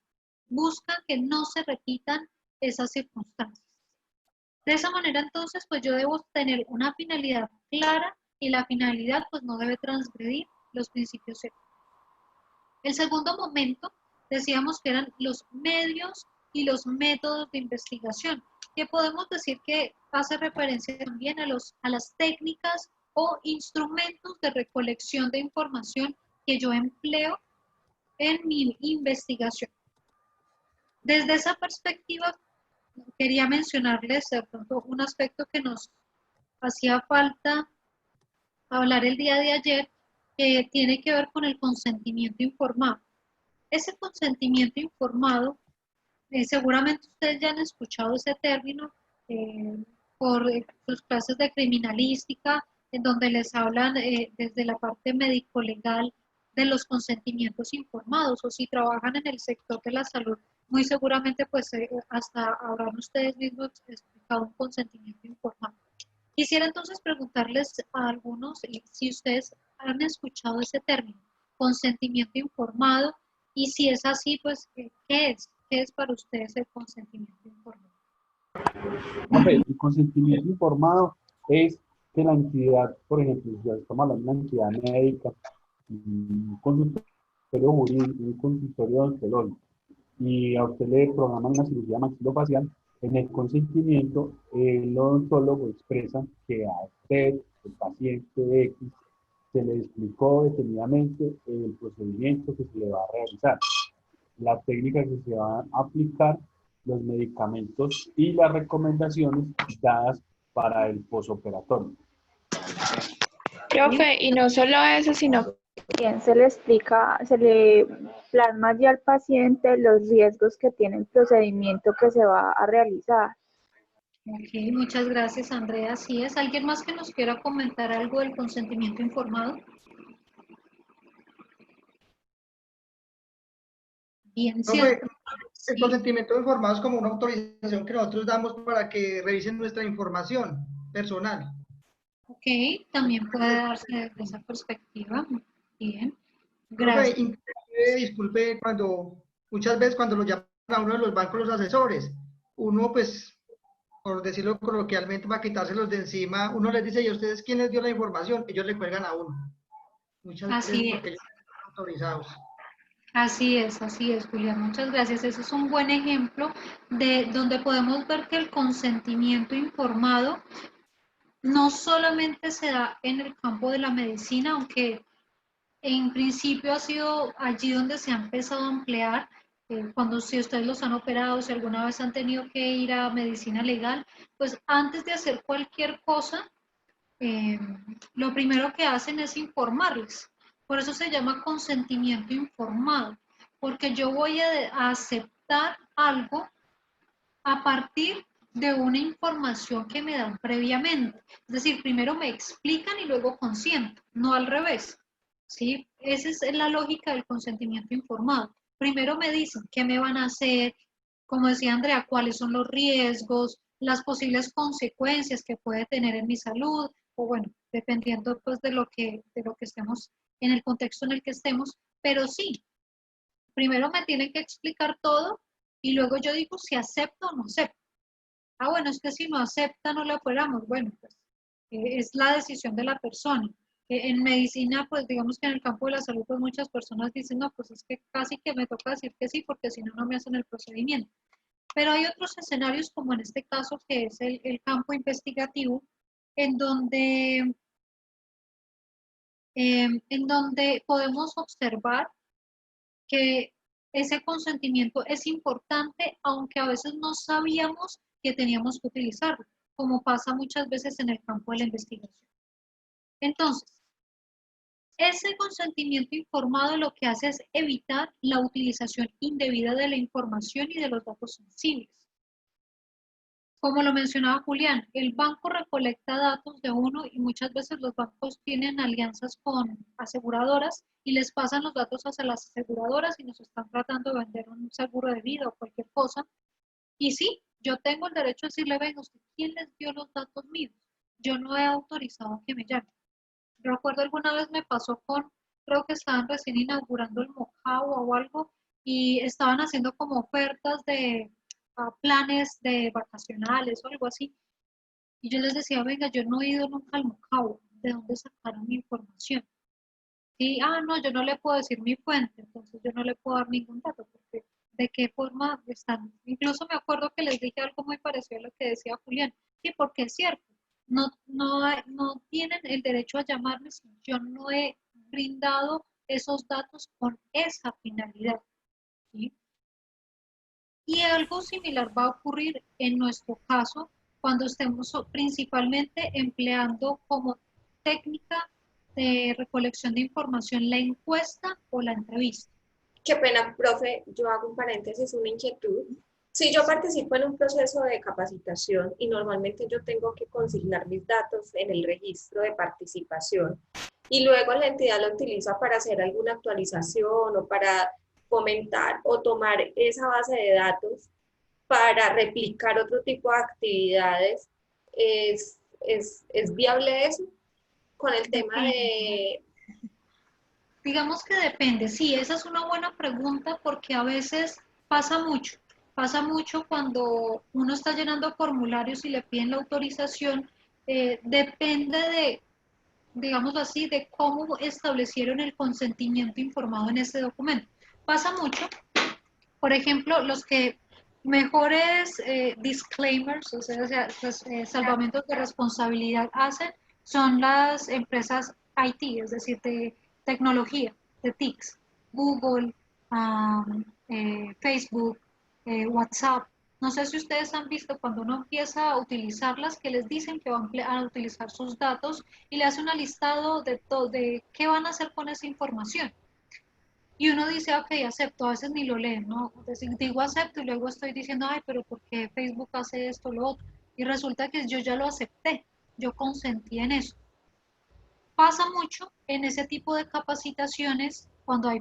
buscan que no se repitan esas circunstancias. De esa manera, entonces, pues yo debo tener una finalidad clara y la finalidad pues no debe transgredir los principios éticos. El segundo momento, decíamos que eran los medios y los métodos de investigación, que podemos decir que hace referencia también a las técnicas o instrumentos de recolección de información que yo empleo en mi investigación. Desde esa perspectiva, quería mencionarles de pronto un aspecto que nos hacía falta hablar el día de ayer, que tiene que ver con el consentimiento informado. Ese consentimiento informado, seguramente ustedes ya han escuchado ese término por sus clases de criminalística, en donde les hablan desde la parte médico-legal de los consentimientos informados, o si trabajan en el sector de la salud, muy seguramente pues hasta habrán ustedes mismos explicado un consentimiento informado. Quisiera entonces preguntarles a algunos si ustedes han escuchado ese término, consentimiento informado, y si es así, pues, ¿qué es? ¿Qué es para ustedes el consentimiento informado? El consentimiento informado es que la entidad, por ejemplo, si estamos hablando de una entidad médica, un consultorio jurídico, un consultorio odontológico, y a usted le programan una cirugía maxilofacial, en el consentimiento el odontólogo expresa que a usted, el paciente X, se le explicó detenidamente el procedimiento que se le va a realizar, la técnica que se va a aplicar, los medicamentos y las recomendaciones dadas para el posoperatorio. Profe, y no solo eso, sino que también se le explica, se le plasma ya al paciente los riesgos que tiene el procedimiento que se va a realizar. Ok, muchas gracias, Andrea. ¿Sí es? ¿Alguien más que nos quiera comentar algo del consentimiento informado? Bien, cierto. El consentimiento informado es como una autorización que nosotros damos para que revisen nuestra información personal. Ok, también puede darse desde esa perspectiva. Bien, gracias. Disculpe, muchas veces cuando lo llaman a uno de los bancos los asesores, uno pues, por decirlo coloquialmente, para quitárselos de encima, uno les dice, ¿y a ustedes quién les dio la información? Ellos le cuelgan a uno. Muchas veces porque ellos están autorizados. Así es, Julián. Muchas gracias. Ese es un buen ejemplo de donde podemos ver que el consentimiento informado no solamente se da en el campo de la medicina, aunque en principio ha sido allí donde se ha empezado a emplear, cuando si ustedes los han operado, si alguna vez han tenido que ir a medicina legal, pues antes de hacer cualquier cosa, eh, lo primero que hacen es informarles. Por eso se llama consentimiento informado, porque yo voy a aceptar algo a partir de una información que me dan previamente. Es decir, primero me explican y luego consiento, no al revés. ¿Sí? Esa es la lógica del consentimiento informado. Primero me dicen qué me van a hacer, como decía Andrea, cuáles son los riesgos, las posibles consecuencias que puede tener en mi salud, o bueno, dependiendo pues de lo que estemos, en el contexto en el que estemos, pero sí, primero me tienen que explicar todo y luego yo digo si acepto o no acepto. Ah, bueno, es que si no acepta no le operamos. Bueno, pues es la decisión de la persona. En medicina, pues digamos que en el campo de la salud, pues muchas personas dicen, no, pues es que casi que me toca decir que sí, porque si no, no me hacen el procedimiento. Pero hay otros escenarios, como en este caso, que es el campo investigativo, en donde, en donde podemos observar que ese consentimiento es importante, aunque a veces no sabíamos que teníamos que utilizarlo, como pasa muchas veces en el campo de la investigación. Entonces, ese consentimiento informado lo que hace es evitar la utilización indebida de la información y de los datos sensibles. Como lo mencionaba Julián, el banco recolecta datos de uno y muchas veces los bancos tienen alianzas con aseguradoras y les pasan los datos hacia las aseguradoras y nos están tratando de vender un seguro de vida o cualquier cosa. Y sí, yo tengo el derecho de decirle, venga, ¿usted quién les dio los datos míos? Yo no he autorizado que me llamen. Recuerdo alguna vez me pasó con, creo que estaban recién inaugurando el Mojavo o algo y estaban haciendo como ofertas de planes de vacacionales o algo así. Y yo les decía, venga, yo no he ido nunca al Mojavo, ¿de dónde sacaron mi información? Y, no, yo no le puedo decir mi fuente, entonces yo no le puedo dar ningún dato, porque de qué forma están. Incluso me acuerdo que les dije algo muy parecido a lo que decía Julián, sí, porque es cierto, no tienen el derecho a llamarme si yo no he brindado esos datos con esa finalidad. ¿Sí? Y algo similar va a ocurrir en nuestro caso cuando estemos principalmente empleando como técnica de recolección de información la encuesta o la entrevista. Qué pena, profe, yo hago un paréntesis, una inquietud. Si yo participo en un proceso de capacitación y normalmente yo tengo que consignar mis datos en el registro de participación y luego la entidad lo utiliza para hacer alguna actualización o para fomentar o tomar esa base de datos para replicar otro tipo de actividades, ¿es viable eso? Con el tema de... Digamos que depende, sí, esa es una buena pregunta porque a veces pasa mucho cuando uno está llenando formularios y le piden la autorización, depende de, digámoslo así, de cómo establecieron el consentimiento informado en ese documento. Pasa mucho, por ejemplo, los que mejores disclaimers, o sea pues, salvamentos de responsabilidad hacen, son las empresas IT, es decir, de tecnología, de TICs, Google, Facebook, WhatsApp. No sé si ustedes han visto cuando uno empieza a utilizarlas, que les dicen que van a utilizar sus datos y le hace un listado de, de qué van a hacer con esa información. Y uno dice, ok, acepto, a veces ni lo leen, ¿no? Entonces, digo acepto y luego estoy diciendo, ay, pero ¿por qué Facebook hace esto, lo otro? Y resulta que yo ya lo acepté, yo consentí en eso. Pasa mucho en ese tipo de capacitaciones, cuando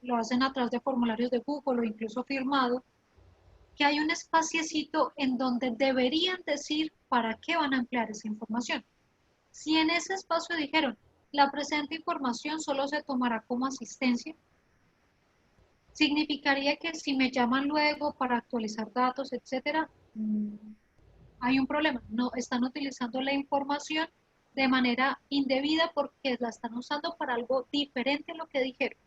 lo hacen a través de formularios de Google o incluso firmado, que hay un espaciecito en donde deberían decir para qué van a emplear esa información. Si en ese espacio dijeron, la presente información solo se tomará como asistencia, significaría que si me llaman luego para actualizar datos, etcétera, hay un problema. No están utilizando la información de manera indebida porque la están usando para algo diferente a lo que dijeron.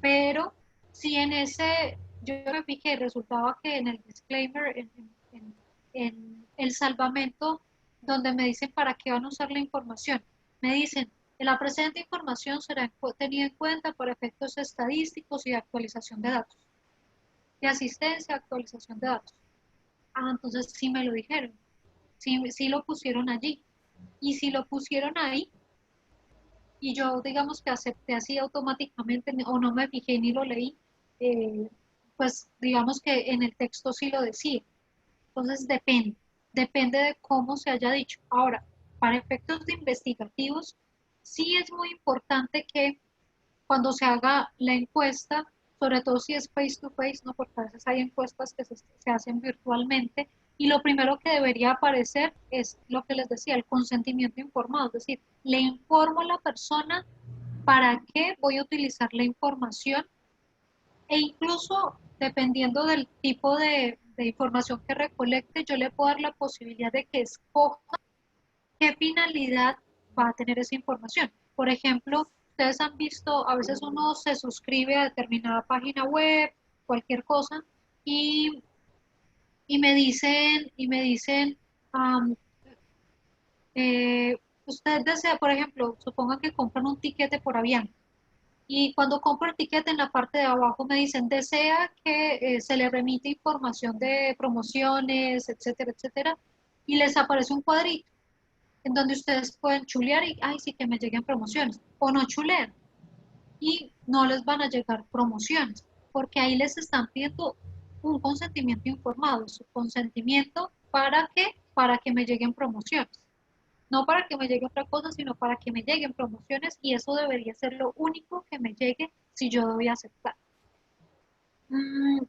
Pero si en ese, yo me fijé, resultaba que en el disclaimer, en el salvamento, donde me dicen para qué van a usar la información, me dicen, la presente información será tenida en cuenta para efectos estadísticos y de actualización de datos. De asistencia, actualización de datos. Entonces sí me lo dijeron, sí lo pusieron allí. Y si lo pusieron ahí y yo digamos que acepté así automáticamente o no me fijé ni lo leí, pues digamos que en el texto sí lo decía. Entonces depende de cómo se haya dicho. Ahora, para efectos de investigativos, sí es muy importante que cuando se haga la encuesta, sobre todo si es face to face, ¿no? Porque a veces hay encuestas que se hacen virtualmente, y lo primero que debería aparecer es lo que les decía, el consentimiento informado, es decir, le informo a la persona para qué voy a utilizar la información, e incluso dependiendo del tipo de información que recolecte, yo le puedo dar la posibilidad de que escoja qué finalidad va a tener esa información. Por ejemplo, ustedes han visto, a veces uno se suscribe a determinada página web, cualquier cosa, y, y me dicen, um, usted desea, por ejemplo, supongan que compran un tiquete por avión. Y cuando compro el ticket en la parte de abajo me dicen, desea que se le remite información de promociones, etcétera, etcétera, y les aparece un cuadrito en donde ustedes pueden chulear y, ay, sí que me lleguen promociones, o no chulean, y no les van a llegar promociones, porque ahí les están pidiendo un consentimiento informado, su consentimiento para qué, para que me lleguen promociones. No para que me llegue otra cosa, sino para que me lleguen promociones, y eso debería ser lo único que me llegue si yo doy a aceptar. Mm,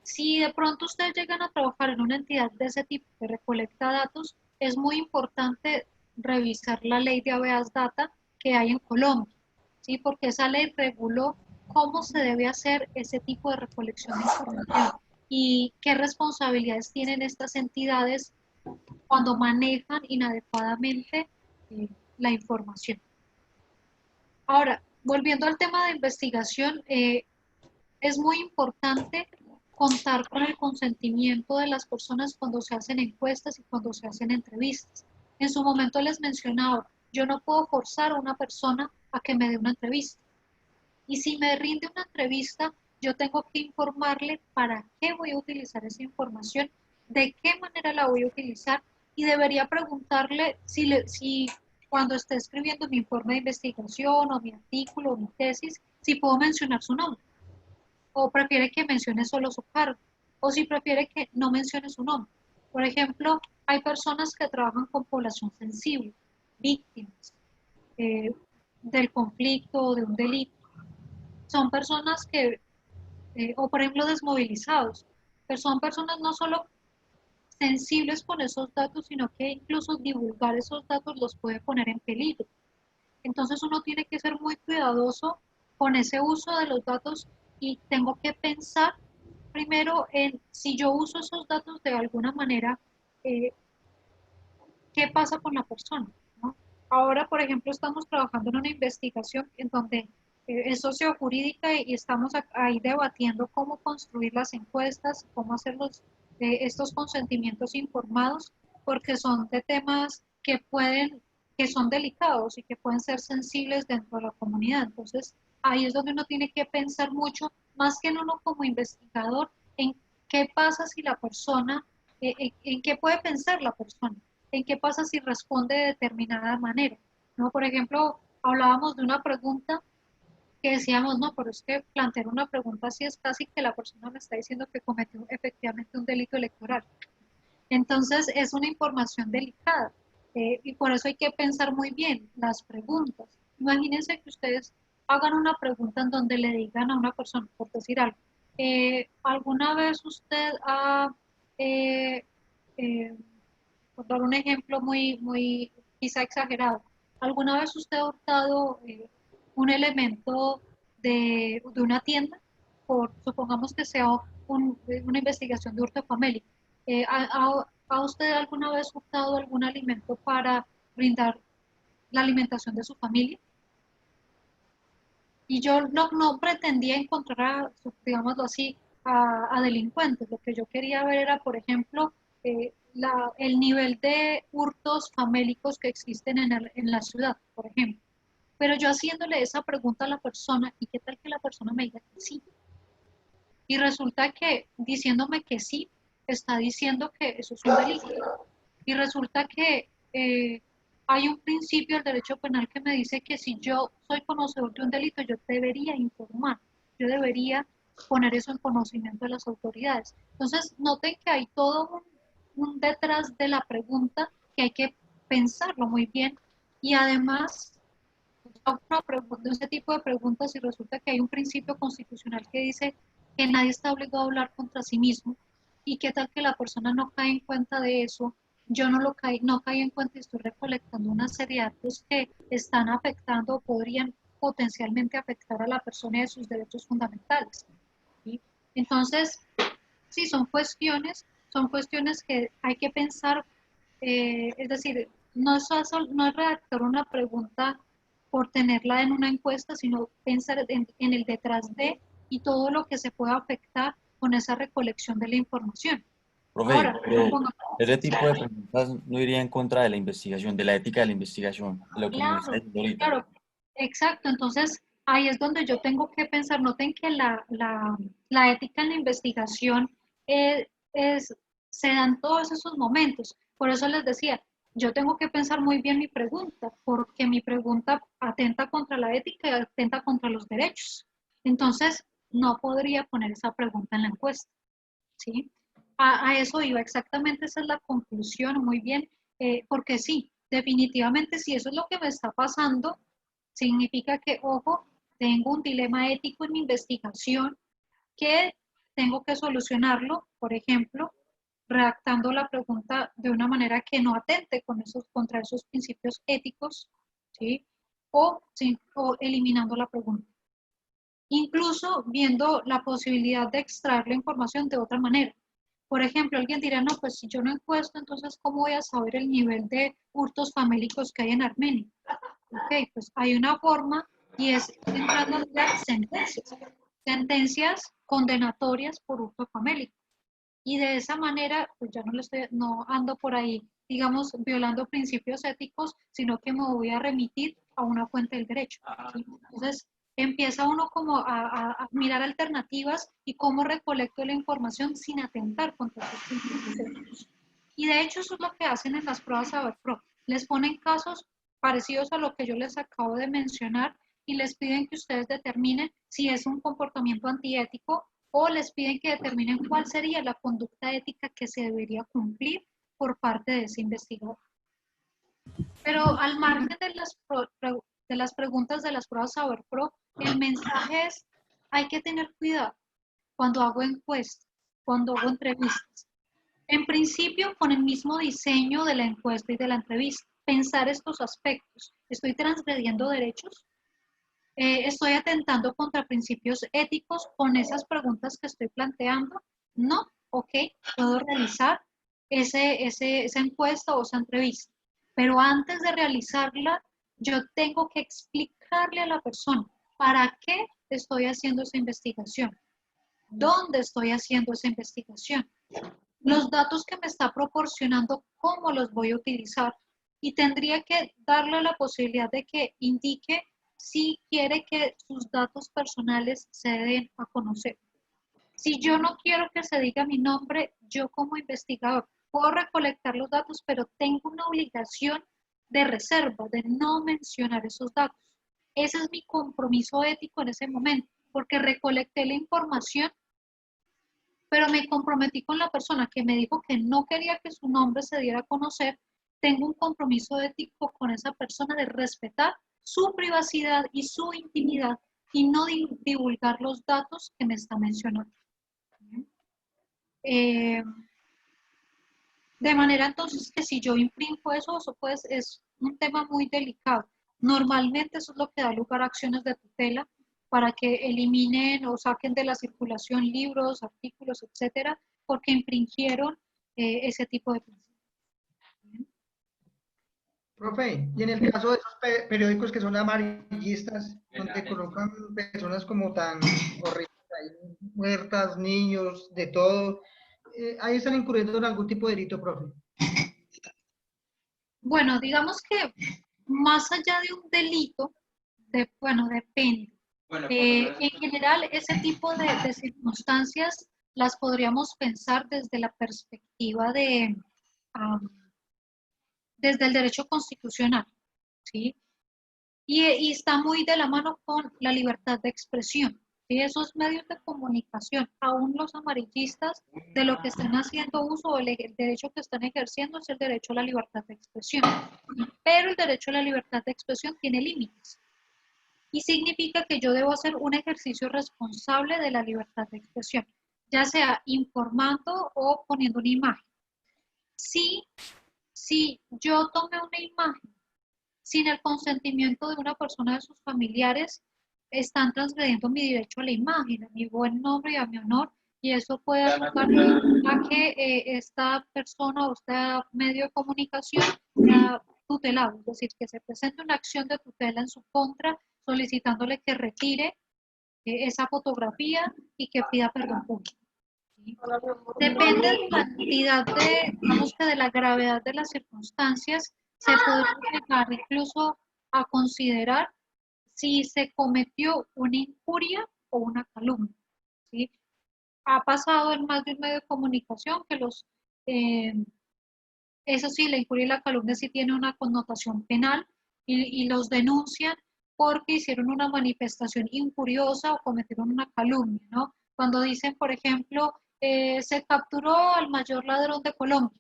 si de pronto ustedes llegan a trabajar en una entidad de ese tipo que recolecta datos, es muy importante revisar la ley de habeas data que hay en Colombia, ¿sí? Porque esa ley reguló cómo se debe hacer ese tipo de recolección de información y qué responsabilidades tienen estas entidades cuando manejan inadecuadamente la información. Ahora, volviendo al tema de investigación, es muy importante contar con el consentimiento de las personas cuando se hacen encuestas y cuando se hacen entrevistas. En su momento les mencionaba, yo no puedo forzar a una persona a que me dé una entrevista. Y si me rinde una entrevista, yo tengo que informarle para qué voy a utilizar esa información, de qué manera la voy a utilizar, y debería preguntarle si cuando esté escribiendo mi informe de investigación o mi artículo o mi tesis, si puedo mencionar su nombre, o prefiere que mencione solo su cargo, o si prefiere que no mencione su nombre. Por ejemplo, hay personas que trabajan con población sensible, víctimas eh, del conflicto o de un delito. Son personas que, o por ejemplo, desmovilizados, pero son personas no solo sensibles con esos datos, sino que incluso divulgar esos datos los puede poner en peligro. Entonces uno tiene que ser muy cuidadoso con ese uso de los datos, y tengo que pensar primero en si yo uso esos datos de alguna manera, eh, qué pasa con la persona, ¿no? Ahora, por ejemplo, estamos trabajando en una investigación en donde es sociojurídica, y estamos ahí debatiendo cómo construir las encuestas, cómo hacer estos consentimientos informados, porque son de temas que son delicados y que pueden ser sensibles dentro de la comunidad. Entonces, ahí es donde uno tiene que pensar mucho, más que en uno como investigador, en qué pasa si la persona, en qué puede pensar la persona, en qué pasa si responde de determinada manera, ¿no? Por ejemplo, hablábamos de una pregunta que decíamos, no, pero es que plantear una pregunta así es casi que la persona me está diciendo que cometió efectivamente un delito electoral. Entonces, es una información delicada, y por eso hay que pensar muy bien las preguntas. Imagínense que ustedes hagan una pregunta en donde le digan a una persona, por decir algo, ¿alguna vez usted ha, eh, eh, por dar un ejemplo muy quizá exagerado, ¿alguna vez usted ha hurtado un elemento de una tienda? Supongamos que sea una investigación de hurto famélico. ¿Ha usted alguna vez hurtado algún alimento para brindar la alimentación de su familia? Y yo no pretendía encontrar, digámoslo así, a delincuentes. Lo que yo quería ver era, por ejemplo, el nivel de hurtos famélicos que existen en la ciudad, por ejemplo. Pero yo haciéndole esa pregunta a la persona, ¿y qué tal que la persona me diga que sí? Y resulta que diciéndome que sí, está diciendo que eso es un delito. Y resulta que hay un principio del derecho penal que me dice que si yo soy conocedor de un delito, yo debería informar, yo debería poner eso en conocimiento de las autoridades. Entonces, noten que hay todo un detrás de la pregunta que hay que pensarlo muy bien y además una pregunta, ese tipo de preguntas y resulta que hay un principio constitucional que dice que nadie está obligado a hablar contra sí mismo y qué tal que la persona no cae en cuenta de eso, yo no caí en cuenta y estoy recolectando una serie de datos que están afectando o podrían potencialmente afectar a la persona y a sus derechos fundamentales. ¿Sí? Entonces, sí, son cuestiones que hay que pensar, es decir, no es redactar una pregunta por tenerla en una encuesta, sino pensar en el detrás de y todo lo que se pueda afectar con esa recolección de la información. Profe, Ahora, pero ese tipo de preguntas no iría en contra de la investigación, de la ética de la investigación, de lo que nos está claro, diciendo ahorita. claro, exacto. Entonces, ahí es donde yo tengo que pensar, noten que la ética en la investigación eh, es, se dan todos esos momentos. Por eso les decía, yo tengo que pensar muy bien mi pregunta, porque mi pregunta atenta contra la ética y atenta contra los derechos. Entonces, no podría poner esa pregunta en la encuesta, ¿sí? A eso iba, exactamente esa es la conclusión, muy bien, porque sí, definitivamente si eso es lo que me está pasando, significa que, ojo, tengo un dilema ético en mi investigación que tengo que solucionarlo, por ejemplo, redactando la pregunta de una manera que no atente contra esos principios éticos, ¿sí? O eliminando la pregunta. Incluso viendo la posibilidad de extraer la información de otra manera. Por ejemplo, alguien dirá, no, pues si yo no encuesto, entonces, ¿cómo voy a saber el nivel de hurtos famélicos que hay en Armenia? Ok, pues hay una forma y es entrando a mirar sentencias condenatorias por hurto famélico. Y de esa manera, pues ya no ando por ahí, digamos, violando principios éticos, sino que me voy a remitir a una fuente del derecho. ¿Sí? Entonces, empieza uno como a mirar alternativas y cómo recolecto la información sin atentar contra esos principios éticos. Y de hecho, eso es lo que hacen en las pruebas SaberPro. Les ponen casos parecidos a lo que yo les acabo de mencionar y les piden que ustedes determinen si es un comportamiento antiético o les piden que determinen cuál sería la conducta ética que se debería cumplir por parte de ese investigador. Pero al margen de las preguntas de las pruebas SaberPro, el mensaje es, hay que tener cuidado cuando hago encuestas, cuando hago entrevistas. En principio, con el mismo diseño de la encuesta y de la entrevista, pensar estos aspectos. ¿Estoy transgrediendo derechos? ¿Estoy atentando contra principios éticos con esas preguntas que estoy planteando? No, ok, puedo realizar esa encuesta o esa entrevista. Pero antes de realizarla, yo tengo que explicarle a la persona para qué estoy haciendo esa investigación, dónde estoy haciendo esa investigación, los datos que me está proporcionando, cómo los voy a utilizar. Y tendría que darle la posibilidad de que indique si quiere que sus datos personales se den a conocer. Si yo no quiero que se diga mi nombre, yo como investigador puedo recolectar los datos, pero tengo una obligación de reserva, de no mencionar esos datos. Ese es mi compromiso ético en ese momento, porque recolecté la información, pero me comprometí con la persona que me dijo que no quería que su nombre se diera a conocer. Tengo un compromiso ético con esa persona de respetar su privacidad y su intimidad y no divulgar los datos que me está mencionando. De manera entonces que si yo imprimo eso pues es un tema muy delicado. Normalmente eso es lo que da lugar a acciones de tutela para que eliminen o saquen de la circulación libros, artículos, etcétera, porque infringieron ese tipo de principios. Profe, y en el caso de esos periódicos que son amarillistas, donde colocan personas como tan horribles, ahí, muertas, niños, de todo, ahí están incurriendo en algún tipo de delito, profe. Bueno, digamos que más allá de un delito, bueno, depende. En general, ese tipo de circunstancias las podríamos pensar desde la perspectiva de desde el derecho constitucional, ¿sí? Y está muy de la mano con la libertad de expresión. ¿Sí? Esos medios de comunicación, aún los amarillistas, de lo que están haciendo uso, el derecho que están ejerciendo es el derecho a la libertad de expresión. Pero el derecho a la libertad de expresión tiene límites. Y significa que yo debo hacer un ejercicio responsable de la libertad de expresión, ya sea informando o poniendo una imagen. Si yo tomé una imagen sin el consentimiento de una persona de sus familiares, están transgrediendo mi derecho a la imagen, a mi buen nombre y a mi honor, y eso puede dar lugar a que esta persona o este medio de comunicación sea tutelado, es decir, que se presente una acción de tutela en su contra, solicitándole que retire esa fotografía y que pida perdón público. ¿Sí? Depende de la cantidad de, digamos que de la gravedad de las circunstancias, se podría llegar incluso a considerar si se cometió una injuria o una calumnia. ¿Sí? Ha pasado en más de un medio de comunicación que eh, eso sí, la injuria y la calumnia sí tiene una connotación penal y los denuncian porque hicieron una manifestación injuriosa o cometieron una calumnia, ¿no? Cuando dicen, por ejemplo, se capturó al mayor ladrón de Colombia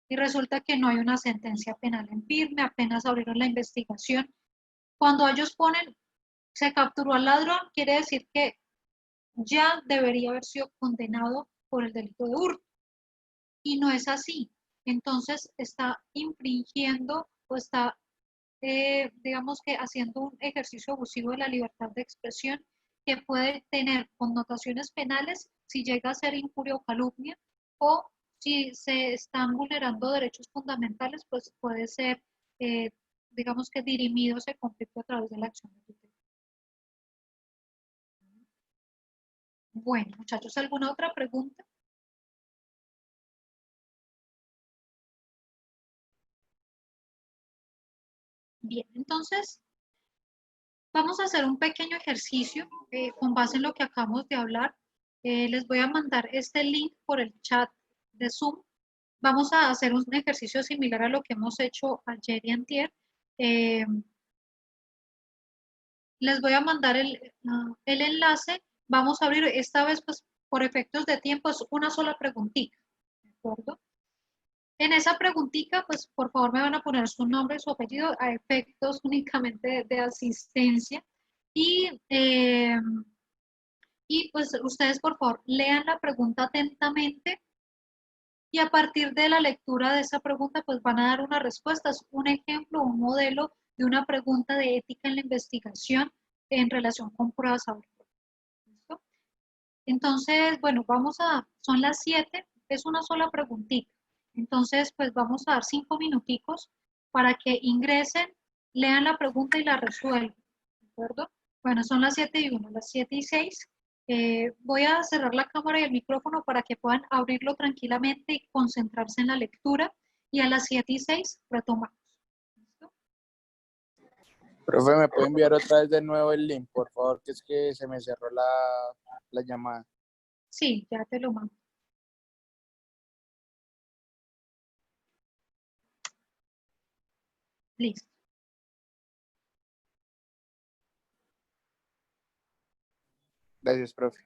y resulta que no hay una sentencia penal en firme, apenas abrieron la investigación. Cuando ellos ponen, se capturó al ladrón, quiere decir que ya debería haber sido condenado por el delito de hurto. Y no es así. Entonces está infringiendo o está, digamos que haciendo un ejercicio abusivo de la libertad de expresión que puede tener connotaciones penales si llega a ser injuria o calumnia, o si se están vulnerando derechos fundamentales, pues puede ser, eh, digamos que dirimido ese conflicto a través de la acción de tutela. Bueno, muchachos, ¿alguna otra pregunta? Bien, entonces vamos a hacer un pequeño ejercicio con base en lo que acabamos de hablar. Les voy a mandar este link por el chat de Zoom. Vamos a hacer un ejercicio similar a lo que hemos hecho ayer y antier. Eh, Les voy a mandar el enlace. Vamos a abrir esta vez, pues, por efectos de tiempo, es una sola preguntita. ¿De acuerdo? En esa preguntita, pues, por favor, me van a poner su nombre y su apellido a efectos únicamente de asistencia. Y pues ustedes, por favor, lean la pregunta atentamente y a partir de la lectura de esa pregunta, pues van a dar una respuesta. Es un ejemplo, un modelo de una pregunta de ética en la investigación en relación con pruebas a bordo. ¿Listo? Entonces, bueno, son las 7, es una sola preguntita. Entonces, pues vamos a dar 5 minuticos para que ingresen, lean la pregunta y la resuelvan. ¿De acuerdo? Bueno, son las 7:01, las 7:06. Voy a cerrar la cámara y el micrófono para que puedan abrirlo tranquilamente y concentrarse en la lectura. Y a las 7:06 retomamos. ¿Listo? Profe, ¿me puede enviar otra vez de nuevo el link, por favor? Que es que se me cerró la llamada. Sí, ya te lo mando. Listo. Gracias, profe.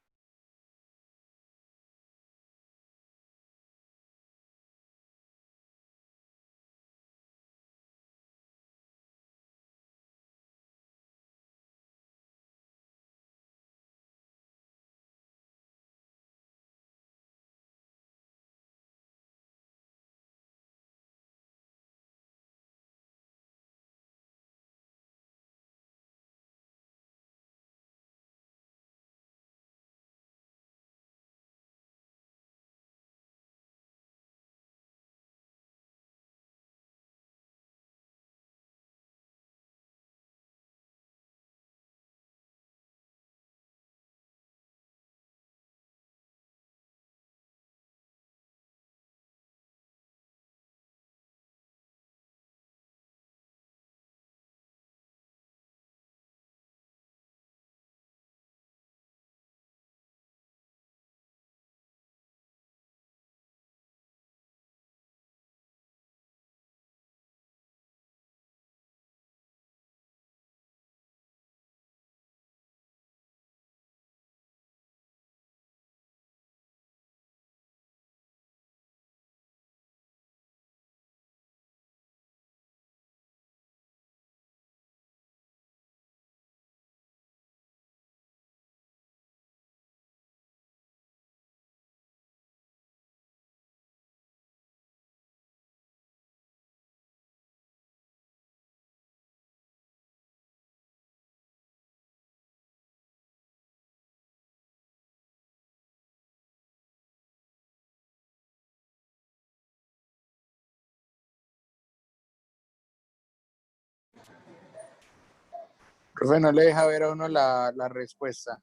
Profe, no le deja ver a uno la respuesta.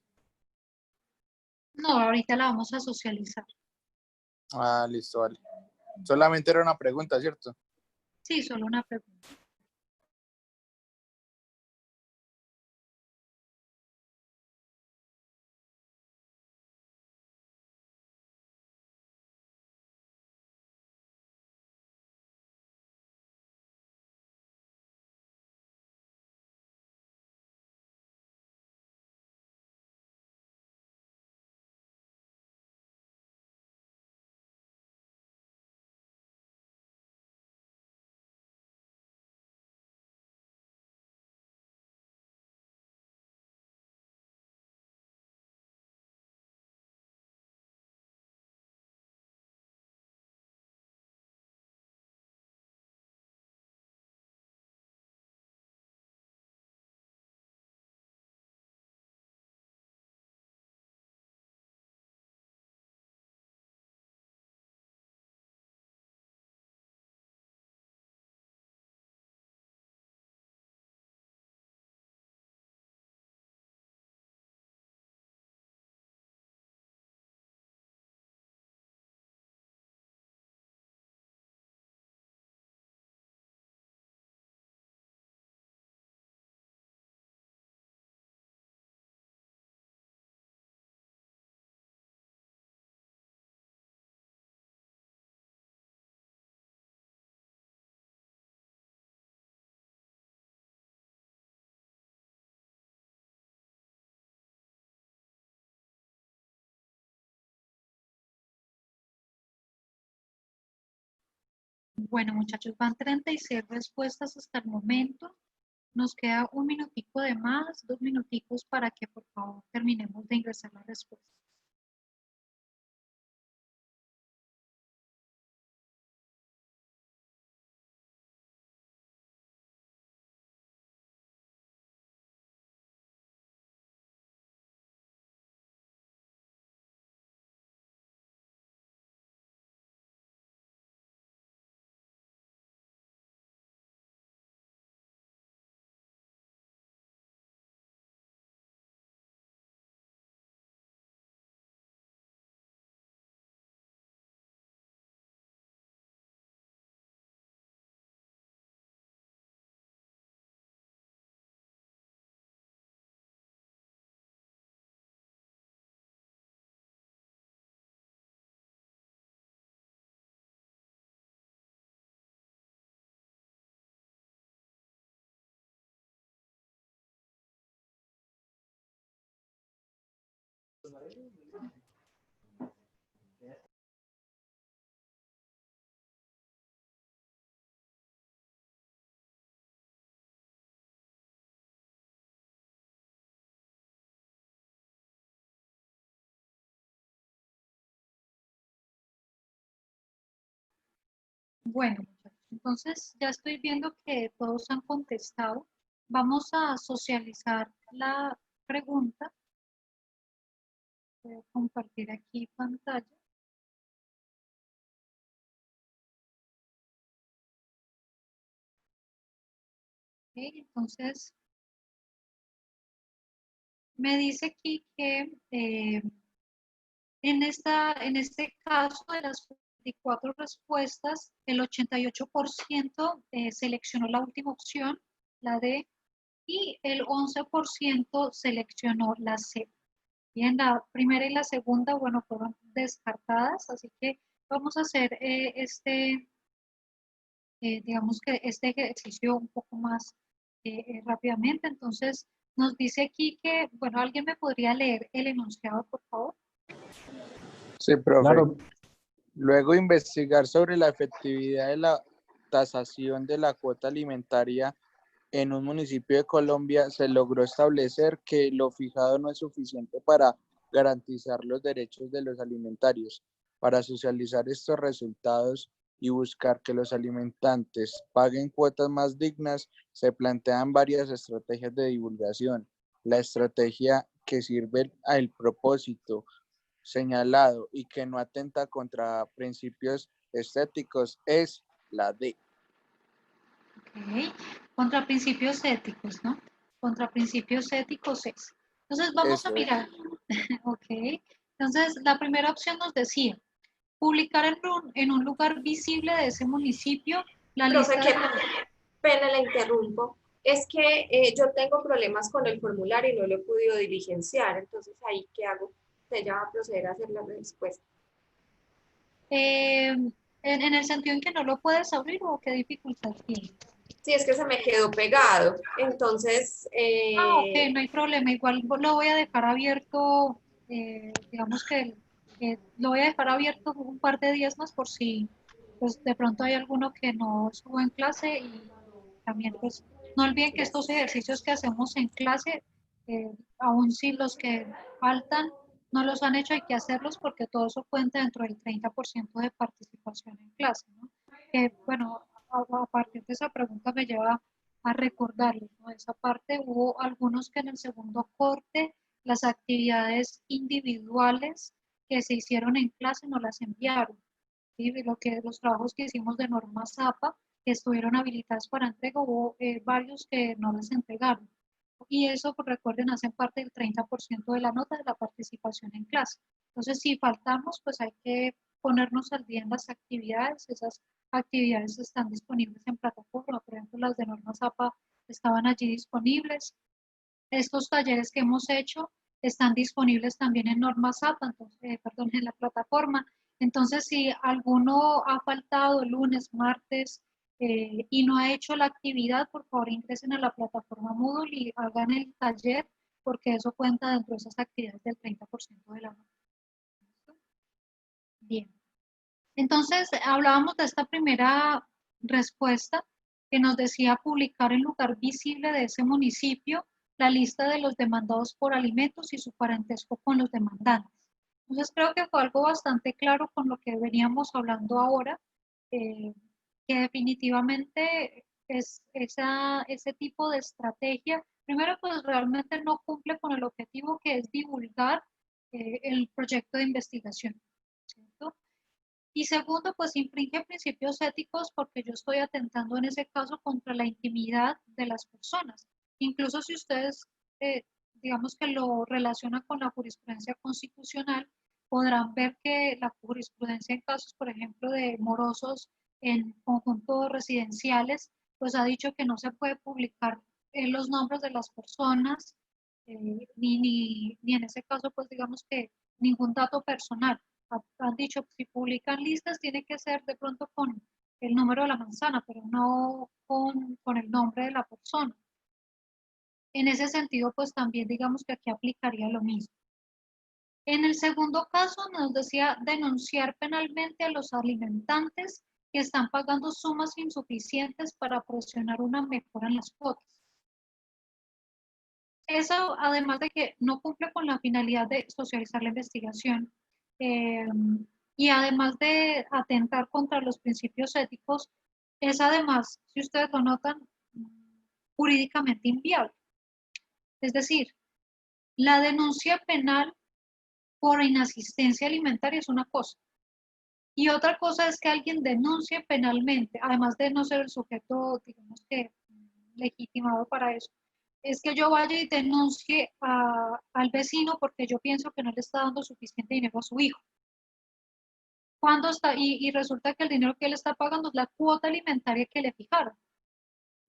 No, ahorita la vamos a socializar. Ah, listo, vale. Solamente era una pregunta, ¿cierto? Sí, solo una pregunta. Bueno, muchachos, van 36 respuestas hasta el momento. Nos queda un minutico de más, 2 minuticos para que por favor terminemos de ingresar la respuesta. Bueno, muchachos, entonces ya estoy viendo que todos han contestado. Vamos a socializar la pregunta. Voy a compartir aquí pantalla. Ok, entonces, me dice aquí que en este caso de las 24 respuestas, el 88% seleccionó la última opción, la D, y el 11% seleccionó la C. Bien, la primera y la segunda, bueno, fueron descartadas, así que vamos a hacer digamos que este ejercicio un poco más rápidamente. Entonces, nos dice aquí que, bueno, ¿alguien me podría leer el enunciado, por favor? Sí, profe. Claro, Luego investigar sobre la efectividad de la tasación de la cuota alimentaria en un municipio de Colombia, se logró establecer que lo fijado no es suficiente para garantizar los derechos de los alimentarios. Para socializar estos resultados y buscar que los alimentantes paguen cuotas más dignas, se plantean varias estrategias de divulgación. La estrategia que sirve al propósito señalado y que no atenta contra principios estéticos es la D. Ok, contra principios éticos, ¿no? contra principios éticos es. Entonces vamos a Eso es. mirar. Ok. Entonces la primera opción nos decía, publicar en un lugar visible de ese municipio la Profe, lista qué de los... pena le interrumpo. Es que yo tengo problemas con el formulario y no lo he podido diligenciar. Entonces, ¿ahí qué hago? Usted ya va a proceder a hacer la respuesta. en el sentido en que no lo puedes abrir o qué dificultad tienes. Sí, es que se me quedó pegado. Entonces, Ok, no hay problema. Igual lo voy a dejar abierto, digamos que lo voy a dejar abierto un par de días más por si pues de pronto hay alguno que no estuvo en clase y también pues no olviden que estos ejercicios que hacemos en clase, aún si los que faltan no los han hecho, hay que hacerlos porque todo eso cuenta dentro del 30% de participación en clase, ¿no? Que bueno, a partir de esa pregunta me lleva a recordarles, ¿no? Esa parte hubo algunos que en el segundo corte las actividades individuales que se hicieron en clase no las enviaron. ¿Sí? Los trabajos que hicimos de norma ZAPA que estuvieron habilitados para entrega, hubo varios que no las entregaron. Y eso, pues, recuerden, hacen parte del 30% de la nota de la participación en clase. Entonces, si faltamos, pues hay que ponernos al día en las actividades. Esas actividades están disponibles en plataforma, por ejemplo, las de norma ZAPA estaban allí disponibles. Estos talleres que hemos hecho están disponibles también en norma ZAPA, entonces, perdón, en la plataforma. Entonces, si alguno ha faltado el lunes, martes y no ha hecho la actividad, por favor ingresen a la plataforma Moodle y hagan el taller, porque eso cuenta dentro de esas actividades del 30% de la nota. Bien. Entonces, hablábamos de esta primera respuesta que nos decía publicar en lugar visible de ese municipio la lista de los demandados por alimentos y su parentesco con los demandantes. Entonces, creo que fue algo bastante claro con lo que veníamos hablando ahora, que definitivamente es ese tipo de estrategia, primero, pues realmente no cumple con el objetivo que es divulgar el proyecto de investigación, ¿cierto? Y segundo, pues infringe principios éticos porque yo estoy atentando en ese caso contra la intimidad de las personas. Incluso si ustedes, digamos que lo relacionan con la jurisprudencia constitucional, podrán ver que la jurisprudencia en casos, por ejemplo, de morosos en conjuntos residenciales, pues ha dicho que no se puede publicar los nombres de las personas, ni en ese caso, pues digamos que ningún dato personal. Han dicho que si publican listas tiene que ser de pronto con el número de la manzana, pero no con el nombre de la persona. En ese sentido, pues también digamos que aquí aplicaría lo mismo. En el segundo caso nos decía denunciar penalmente a los alimentantes que están pagando sumas insuficientes para presionar una mejora en las cuotas. Eso, además de que no cumple con la finalidad de socializar la investigación, eh, y además de atentar contra los principios éticos, es además, si ustedes lo notan, jurídicamente inviable. Es decir, la denuncia penal por inasistencia alimentaria es una cosa, y otra cosa es que alguien denuncie penalmente, además de no ser el sujeto, digamos que, legitimado para eso, es que yo vaya y denuncie al vecino porque yo pienso que no le está dando suficiente dinero a su hijo. Cuando está, y resulta que el dinero que él está pagando es la cuota alimentaria que le fijaron.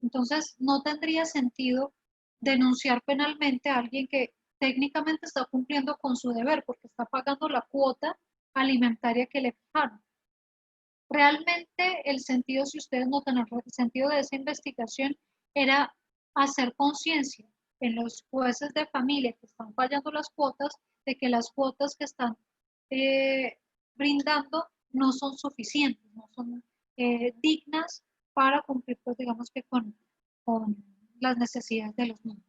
Entonces, no tendría sentido denunciar penalmente a alguien que técnicamente está cumpliendo con su deber porque está pagando la cuota alimentaria que le fijaron. Realmente el sentido, si ustedes notan, el sentido de esa investigación era hacer conciencia en los jueces de familia que están fallando las cuotas, de que las cuotas que están brindando no son suficientes, no son dignas para cumplir, pues digamos que con las necesidades de los niños.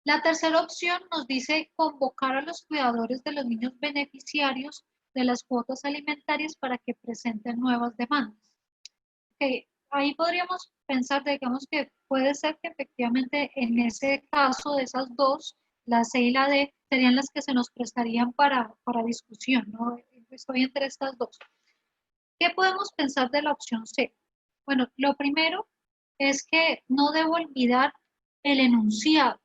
La tercera opción nos dice convocar a los cuidadores de los niños beneficiarios de las cuotas alimentarias para que presenten nuevas demandas. Okay. Ahí podríamos pensar, digamos que puede ser que efectivamente en ese caso de esas dos, la C y la D, serían las que se nos prestarían para discusión, ¿no? Estoy entre estas dos. ¿Qué podemos pensar de la opción C? Bueno, lo primero es que no debo olvidar el enunciado.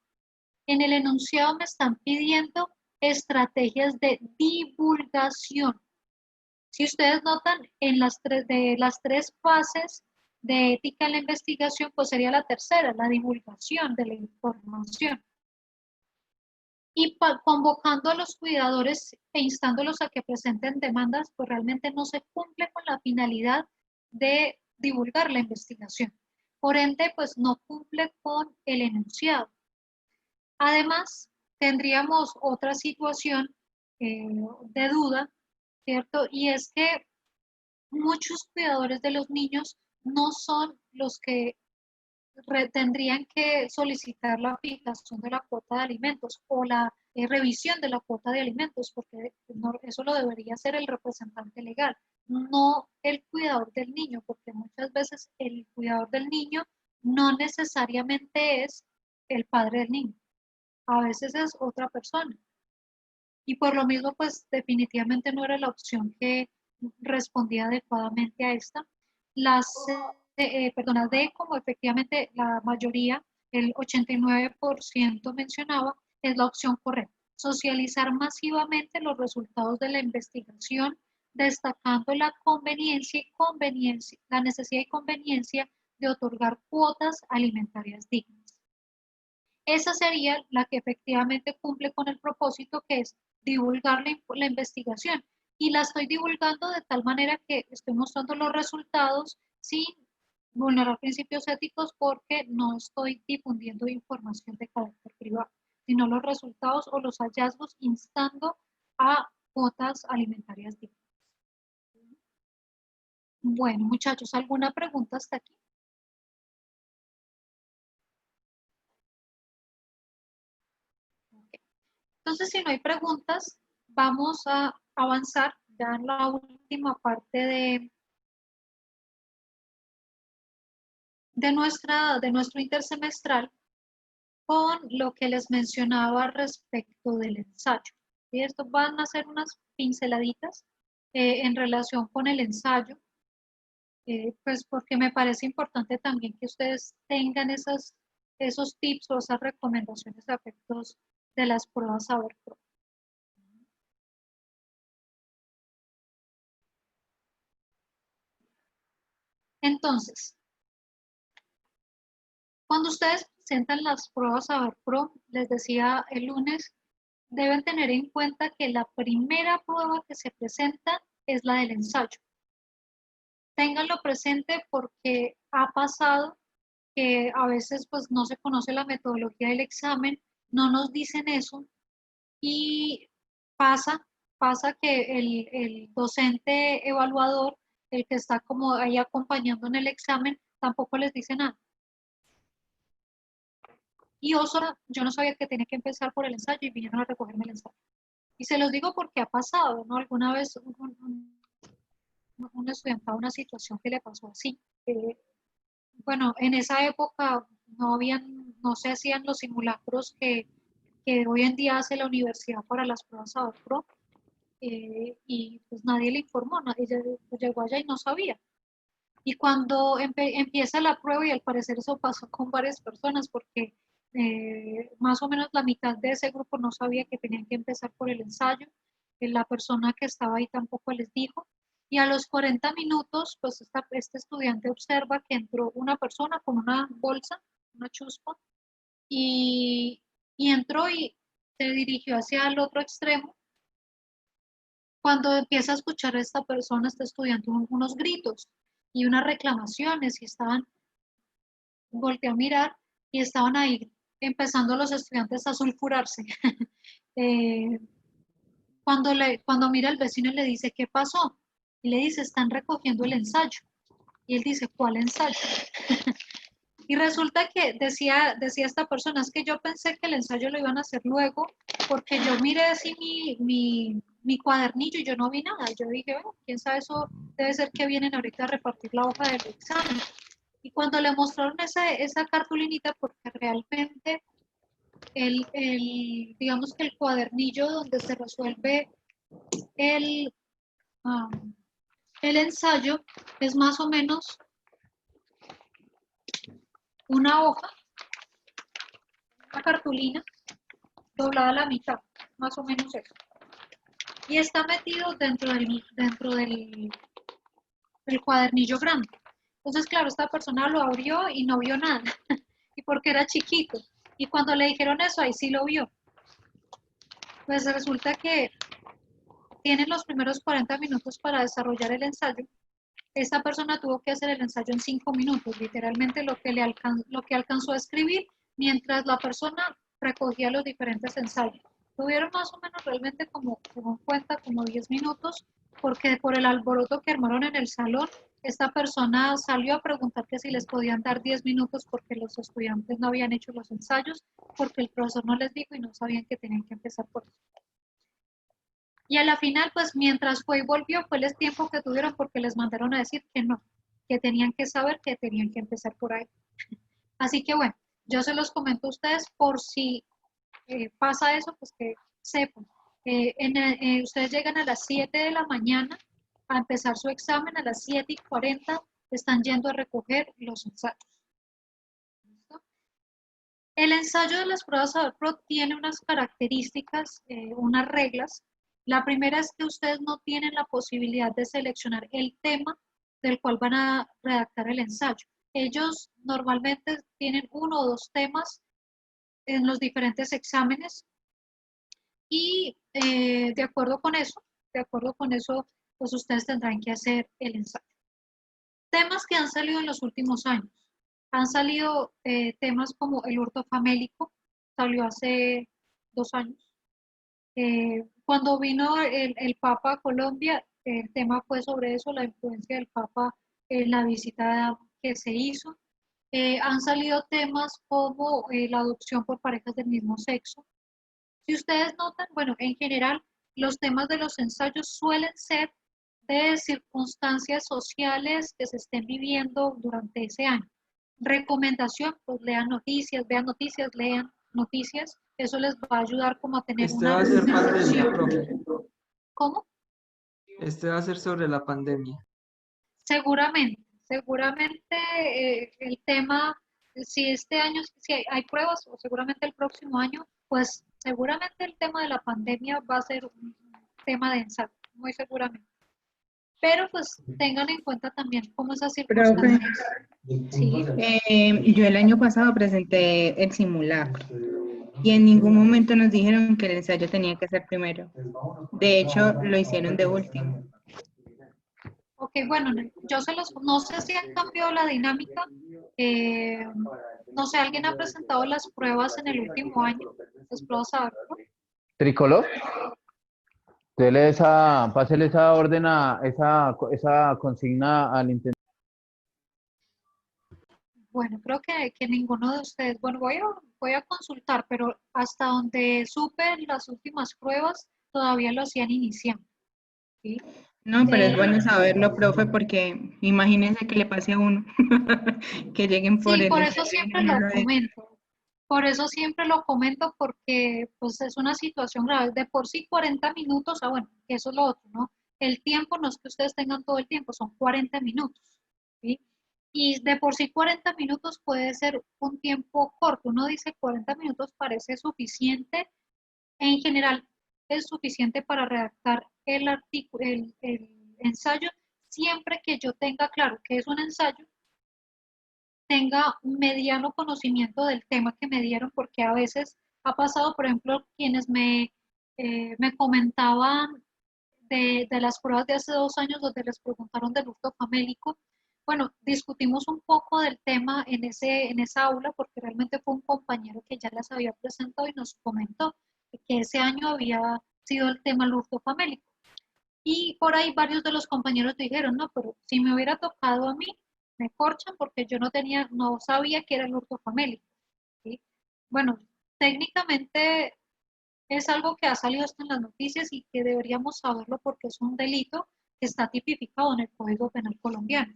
En el enunciado me están pidiendo estrategias de divulgación. Si ustedes notan, en de las tres fases de ética en la investigación, pues sería la tercera, la divulgación de la información. Y convocando a los cuidadores e instándolos a que presenten demandas, pues realmente no se cumple con la finalidad de divulgar la investigación. Por ende, pues no cumple con el enunciado. Además, tendríamos otra situación de duda, ¿cierto? Y es que muchos cuidadores de los niños no son los que tendrían que solicitar la fijación de la cuota de alimentos o la revisión de la cuota de alimentos, porque eso lo debería hacer el representante legal, no el cuidador del niño, porque muchas veces el cuidador del niño no necesariamente es el padre del niño, a veces es otra persona. Y por lo mismo, pues definitivamente no era la opción que respondía adecuadamente a esta. Las perdona, D, como efectivamente la mayoría, el 89% mencionaba, es la opción correcta. Socializar masivamente los resultados de la investigación, destacando la la necesidad y conveniencia de otorgar cuotas alimentarias dignas. Esa sería la que efectivamente cumple con el propósito, que es divulgar la investigación. Y la estoy divulgando de tal manera que estoy mostrando los resultados sin vulnerar principios éticos, porque no estoy difundiendo información de carácter privado, sino los resultados o los hallazgos instando a cuotas alimentarias dignas. Bueno, muchachos, ¿alguna pregunta hasta aquí? Entonces, si no hay preguntas, vamos a avanzar ya en la última parte de nuestro intersemestral con lo que les mencionaba respecto del ensayo. Y esto van a ser unas pinceladitas en relación con el ensayo, pues porque me parece importante también que ustedes tengan esos tips o esas recomendaciones a efectos de las pruebas Saber Pro. Entonces, cuando ustedes presentan las pruebas Saber Pro, les decía el lunes, deben tener en cuenta que la primera prueba que se presenta es la del ensayo. Ténganlo presente porque ha pasado que a veces pues no se conoce la metodología del examen, no nos dicen eso y pasa que el docente evaluador, el que está como ahí acompañando en el examen, tampoco les dice nada. Y yo no sabía que tenía que empezar por el ensayo y vinieron a recogerme el ensayo. Y se los digo porque ha pasado, ¿no? Alguna vez un estudiante a una situación que le pasó así. Bueno, en esa época no se hacían los simulacros que hoy en día hace la universidad para las pruebas Saber Pro, y pues nadie le informó, ella llegó allá y no sabía. Y cuando empieza la prueba, y al parecer eso pasó con varias personas, porque más o menos la mitad de ese grupo no sabía que tenían que empezar por el ensayo, la persona que estaba ahí tampoco les dijo, y a los 40 minutos, pues este estudiante observa que entró una persona con una bolsa, una chuspa, y entró y se dirigió hacia el otro extremo. Cuando empieza a escuchar a esta persona, este estudiante, unos gritos y unas reclamaciones, y volteó a mirar y estaban ahí empezando los estudiantes a sulfurarse. Cuando mira al vecino y le dice, ¿qué pasó? Y le dice, están recogiendo el ensayo. Y él dice, ¿cuál ensayo? Y resulta que decía esta persona, es que yo pensé que el ensayo lo iban a hacer luego, porque yo miré así mi cuadernillo y yo no vi nada. Yo dije, bueno, quién sabe, eso debe ser que vienen ahorita a repartir la hoja del examen. Y cuando le mostraron esa cartulinita, porque realmente digamos que el cuadernillo donde se resuelve el ensayo es más o menos una hoja una cartulina doblada a la mitad, más o menos eso. Y está metido del cuadernillo grande. Entonces, claro, esta persona lo abrió y no vio nada, y porque era chiquito. Y cuando le dijeron eso, ahí sí lo vio. Pues resulta que tienen los primeros 40 minutos para desarrollar el ensayo. Esta persona tuvo que hacer el ensayo en 5 minutos, literalmente lo que alcanzó a escribir mientras la persona recogía los diferentes ensayos. Tuvieron más o menos realmente como, según cuenta, como 10 minutos, porque por el alboroto que armaron en el salón, esta persona salió a preguntar que si les podían dar 10 minutos porque los estudiantes no habían hecho los ensayos, porque el profesor no les dijo y no sabían que tenían que empezar por eso. Y a la final, pues mientras fue y volvió, fue el tiempo que tuvieron porque les mandaron a decir que no, que tenían que saber que tenían que empezar por ahí. Así que bueno, yo se los comento a ustedes por si pasa eso, pues que sepan. Ustedes llegan a las 7 de la mañana a empezar su examen, a las 7:40 están yendo a recoger los ensayos. ¿Listo? El ensayo de las pruebas SaberPro tiene unas características, unas reglas. La primera es que ustedes no tienen la posibilidad de seleccionar el tema del cual van a redactar el ensayo. Ellos normalmente tienen 1 o 2 temas en los diferentes exámenes y de acuerdo con eso, pues ustedes tendrán que hacer el ensayo. Temas que han salido en los últimos años. Han salido temas como el hurto famélico, salió hace 2 años. Cuando vino el Papa a Colombia, el tema fue sobre eso, la influencia del Papa en la visita que se hizo. Han salido temas como la adopción por parejas del mismo sexo. Si ustedes notan, bueno, en general, los temas de los ensayos suelen ser de circunstancias sociales que se estén viviendo durante ese año. Recomendación, pues lean noticias, vean noticias, lean noticias. Eso les va a ayudar como a tener Este una va a ser pandemia, noción. profe. ¿Cómo? Este va a ser sobre la pandemia. Seguramente el tema, si este año si hay pruebas o seguramente el próximo año, pues seguramente el tema de la pandemia va a ser un tema de ensayo, muy seguramente. Pero pues tengan en cuenta también cómo esas Profe, circunstancias. Sí. yo el año pasado presenté el simulacro y en ningún momento nos dijeron que el ensayo tenía que ser primero. De hecho, lo hicieron de último. Ok, bueno, no sé si han cambiado la dinámica. No sé, ¿alguien ha presentado las pruebas en el último año? Las pruebas SaberPro. ¿Tricolor? Pásele esa orden esa consigna al intendente. Bueno, creo que ninguno de ustedes, bueno, voy a consultar, pero hasta donde supe las últimas pruebas, todavía lo hacían iniciando. ¿Sí? No, pero es bueno saberlo, profe, porque imagínense que le pase a uno, que lleguen por Sí, el por eso ensayo y siempre uno lo no lo es. comento. Por eso siempre lo comento porque pues es una situación grave. De por sí 40 minutos, bueno, eso es lo otro, ¿no? El tiempo no es que ustedes tengan todo el tiempo, son 40 minutos, ¿sí? Y de por sí 40 minutos puede ser un tiempo corto. Uno dice 40 minutos parece suficiente. En general es suficiente para redactar el artículo, el ensayo, siempre que yo tenga claro que es un ensayo, tenga un mediano conocimiento del tema que me dieron, porque a veces ha pasado, por ejemplo, quienes me comentaban de las pruebas de hace 2 años donde les preguntaron del hurto famélico. Bueno, discutimos un poco del tema en esa aula porque realmente fue un compañero que ya las había presentado y nos comentó que ese año había sido el tema el hurto famélico. Y por ahí varios de los compañeros dijeron, no, pero si me hubiera tocado a mí, me corchan porque yo no sabía que era el hurto famélico. ¿Sí? Bueno, técnicamente es algo que ha salido hasta en las noticias y que deberíamos saberlo porque es un delito que está tipificado en el Código Penal colombiano.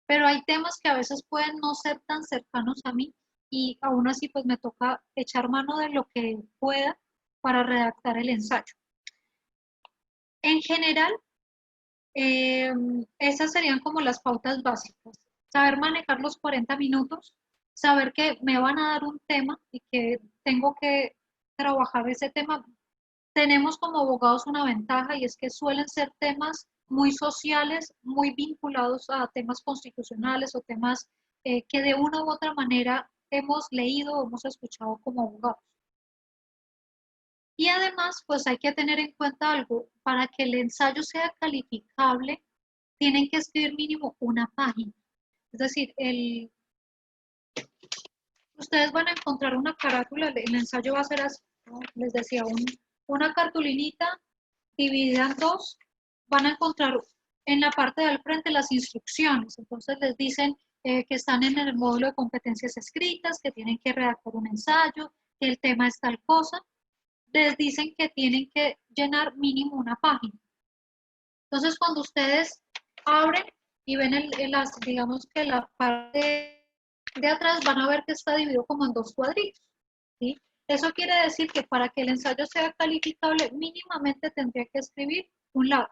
Pero hay temas que a veces pueden no ser tan cercanos a mí y aún así pues me toca echar mano de lo que pueda para redactar el ensayo. En general, esas serían como las pautas básicas. Saber manejar los 40 minutos, saber que me van a dar un tema y que tengo que trabajar ese tema. Tenemos como abogados una ventaja y es que suelen ser temas muy sociales, muy vinculados a temas constitucionales o temas que de una u otra manera hemos leído o hemos escuchado como abogados. Y además, pues hay que tener en cuenta algo, para que el ensayo sea calificable, tienen que escribir mínimo una página. Es decir, ustedes van a encontrar una carátula, el ensayo va a ser así, ¿no? Les decía, una cartulinita dividida en dos, van a encontrar en la parte del frente las instrucciones. Entonces les dicen que están en el módulo de competencias escritas, que tienen que redactar un ensayo, que el tema es tal cosa. Les dicen que tienen que llenar mínimo una página. Entonces cuando ustedes abren y ven digamos que la parte de atrás, van a ver que está dividido como en dos cuadritos, ¿sí? Eso quiere decir que para que el ensayo sea calificable, mínimamente tendría que escribir un lado.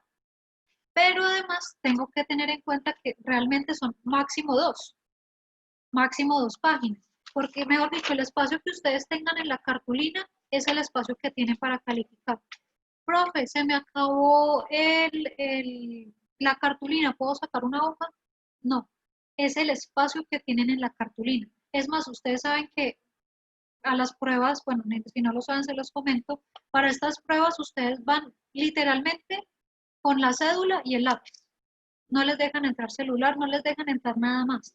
Pero además tengo que tener en cuenta que realmente son máximo dos páginas, porque mejor dicho, el espacio que ustedes tengan en la cartulina es el espacio que tienen para calificar. Profe, se me acabó la cartulina, ¿puedo sacar una hoja? No, es el espacio que tienen en la cartulina. Es más, ustedes saben que a las pruebas, bueno, si no lo saben, se los comento, para estas pruebas ustedes van literalmente con la cédula y el lápiz. No les dejan entrar celular, no les dejan entrar nada más.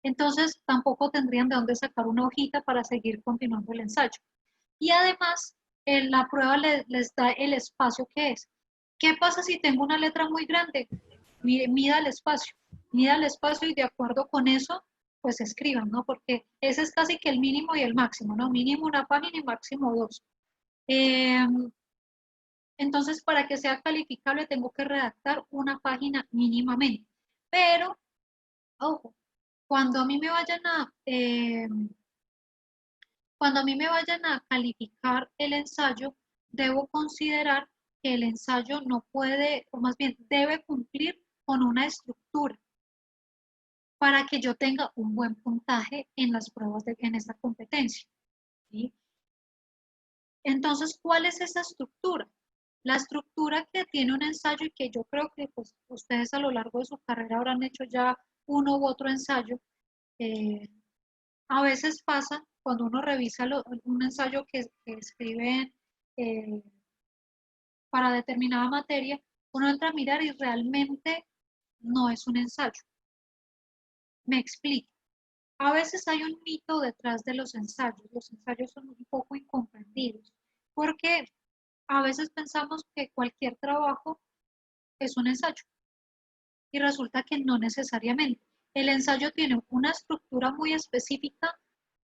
Entonces, tampoco tendrían de dónde sacar una hojita para seguir continuando el ensayo. Y además, en la prueba les da el espacio que es. ¿Qué pasa si tengo una letra muy grande? Mida el espacio y de acuerdo con eso, pues escriban, ¿no? Porque ese es casi que el mínimo y el máximo, ¿no? Mínimo una página y máximo dos. Entonces, para que sea calificable, tengo que redactar una página mínimamente. Pero, ojo, cuando a mí me vayan a calificar el ensayo, debo considerar que el ensayo no puede, o más bien debe cumplir con una estructura para que yo tenga un buen puntaje en las pruebas en esta competencia, ¿sí? Entonces, ¿cuál es esa estructura? La estructura que tiene un ensayo y que yo creo que pues, ustedes a lo largo de su carrera habrán hecho ya uno u otro ensayo. A veces pasa cuando uno revisa un ensayo que escriben para determinada materia, uno entra a mirar y realmente no es un ensayo. Me explico. A veces hay un mito detrás de los ensayos. Los ensayos son un poco incomprendidos porque a veces pensamos que cualquier trabajo es un ensayo y resulta que no necesariamente. El ensayo tiene una estructura muy específica,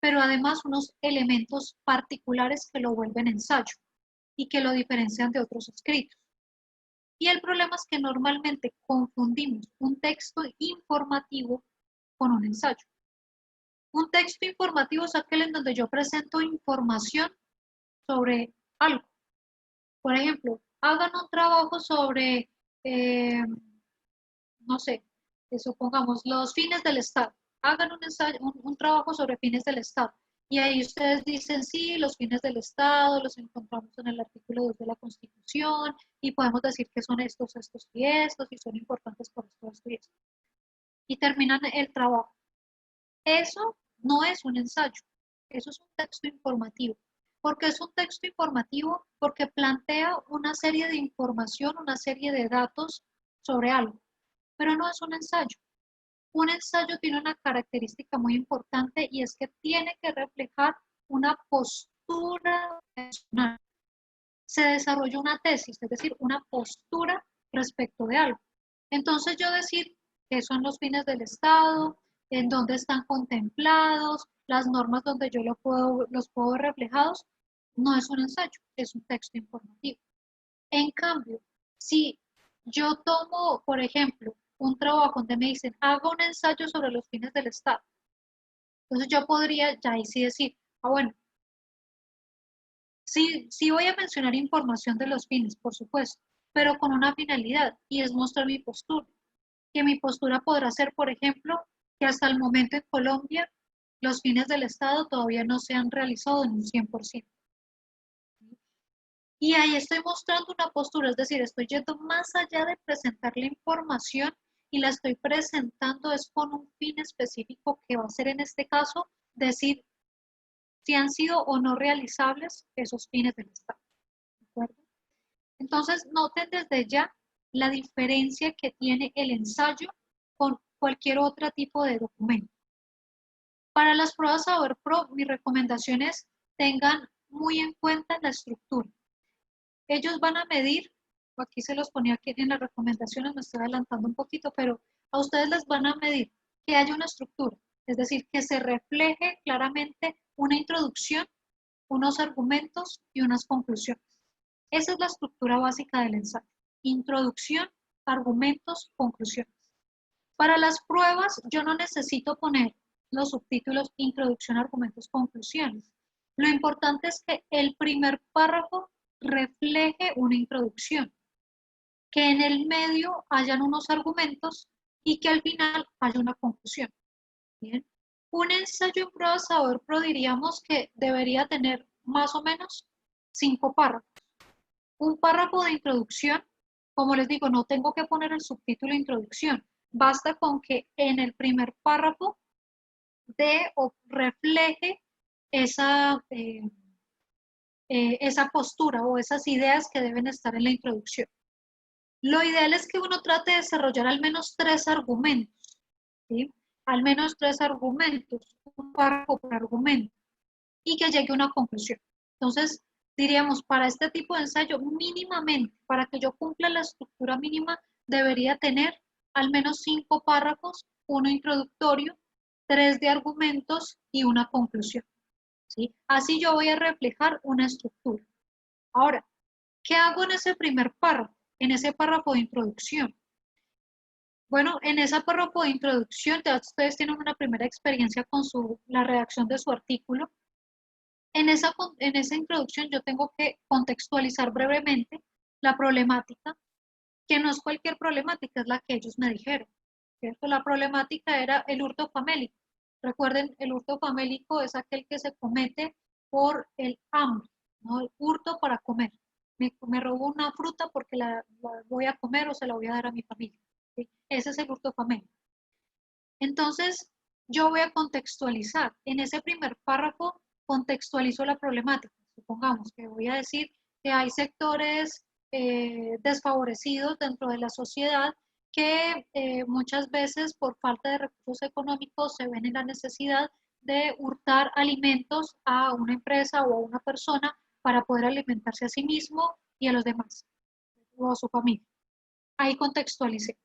pero además unos elementos particulares que lo vuelven ensayo y que lo diferencian de otros escritos. Y el problema es que normalmente confundimos un texto informativo con un ensayo. Un texto informativo es aquel en donde yo presento información sobre algo. Por ejemplo, hagan un trabajo sobre, no sé, supongamos los fines del Estado. Hagan un trabajo sobre fines del Estado. Y ahí ustedes dicen, sí, los fines del Estado los encontramos en el artículo 2 de la Constitución y podemos decir que son estos y son importantes por esto y esto. Y terminan el trabajo. Eso no es un ensayo, eso es un texto informativo. ¿Por qué es un texto informativo? Porque plantea una serie de información, una serie de datos sobre algo, pero no es un ensayo. Un ensayo tiene una característica muy importante y es que tiene que reflejar una postura personal. Se desarrolla una tesis, es decir, una postura respecto de algo. Entonces yo decir qué son los fines del Estado, en dónde están contemplados, las normas donde yo los puedo ver reflejados, no es un ensayo, es un texto informativo. En cambio, si yo tomo, por ejemplo, un trabajo donde me dicen, haga un ensayo sobre los fines del Estado, entonces yo podría ya ahí sí decir, bueno, sí voy a mencionar información de los fines, por supuesto, pero con una finalidad, y es mostrar mi postura. Que mi postura podrá ser, por ejemplo, que hasta el momento en Colombia los fines del Estado todavía no se han realizado en un 100%. Y ahí estoy mostrando una postura, es decir, estoy yendo más allá de presentar la información y la estoy presentando es con un fin específico que va a ser en este caso decir si han sido o no realizables esos fines del Estado. ¿De acuerdo? Entonces, noten desde ya la diferencia que tiene el ensayo con cualquier otro tipo de documento. Para las pruebas Saber Pro, mi recomendación es tengan muy en cuenta la estructura. Ellos van a medir, aquí se los ponía aquí en las recomendaciones, me estoy adelantando un poquito, pero a ustedes les van a medir que haya una estructura, es decir, que se refleje claramente una introducción, unos argumentos y unas conclusiones. Esa es la estructura básica del ensayo. Introducción, argumentos, conclusiones. Para las pruebas, yo no necesito poner los subtítulos introducción, argumentos, conclusiones. Lo importante es que el primer párrafo refleje una introducción, que en el medio hayan unos argumentos y que al final haya una conclusión. Bien. Un ensayo en prueba Saber Pro diríamos que debería tener más o menos 5 párrafos. Un párrafo de introducción, como les digo, no tengo que poner el subtítulo de introducción. Basta con que en el primer párrafo dé o refleje esa postura o esas ideas que deben estar en la introducción. Lo ideal es que uno trate de desarrollar al menos 3 argumentos, ¿sí? Al menos 3 argumentos, un párrafo por argumento, y que llegue a una conclusión. Entonces, diríamos, para este tipo de ensayo, mínimamente, para que yo cumpla la estructura mínima, debería tener al menos 5 párrafos, uno introductorio, 3 de argumentos y una conclusión, ¿sí? Así yo voy a reflejar una estructura. Ahora, ¿qué hago en ese primer párrafo? En ese párrafo de introducción. Bueno, en ese párrafo de introducción, ya ustedes tienen una primera experiencia con la redacción de su artículo. En esa introducción yo tengo que contextualizar brevemente la problemática, que no es cualquier problemática, es la que ellos me dijeron, ¿cierto? La problemática era el hurto famélico. Recuerden, el hurto famélico es aquel que se comete por el hambre, ¿no? El hurto para comer. Me robo una fruta porque la voy a comer o se la voy a dar a mi familia, ¿sí? Ese es el hurto famélico. Entonces, yo voy a contextualizar. En ese primer párrafo, contextualizo la problemática. Supongamos que voy a decir que hay sectores desfavorecidos dentro de la sociedad que muchas veces por falta de recursos económicos se ven en la necesidad de hurtar alimentos a una empresa o a una persona para poder alimentarse a sí mismo y a los demás, o a su familia. Ahí contextualicé.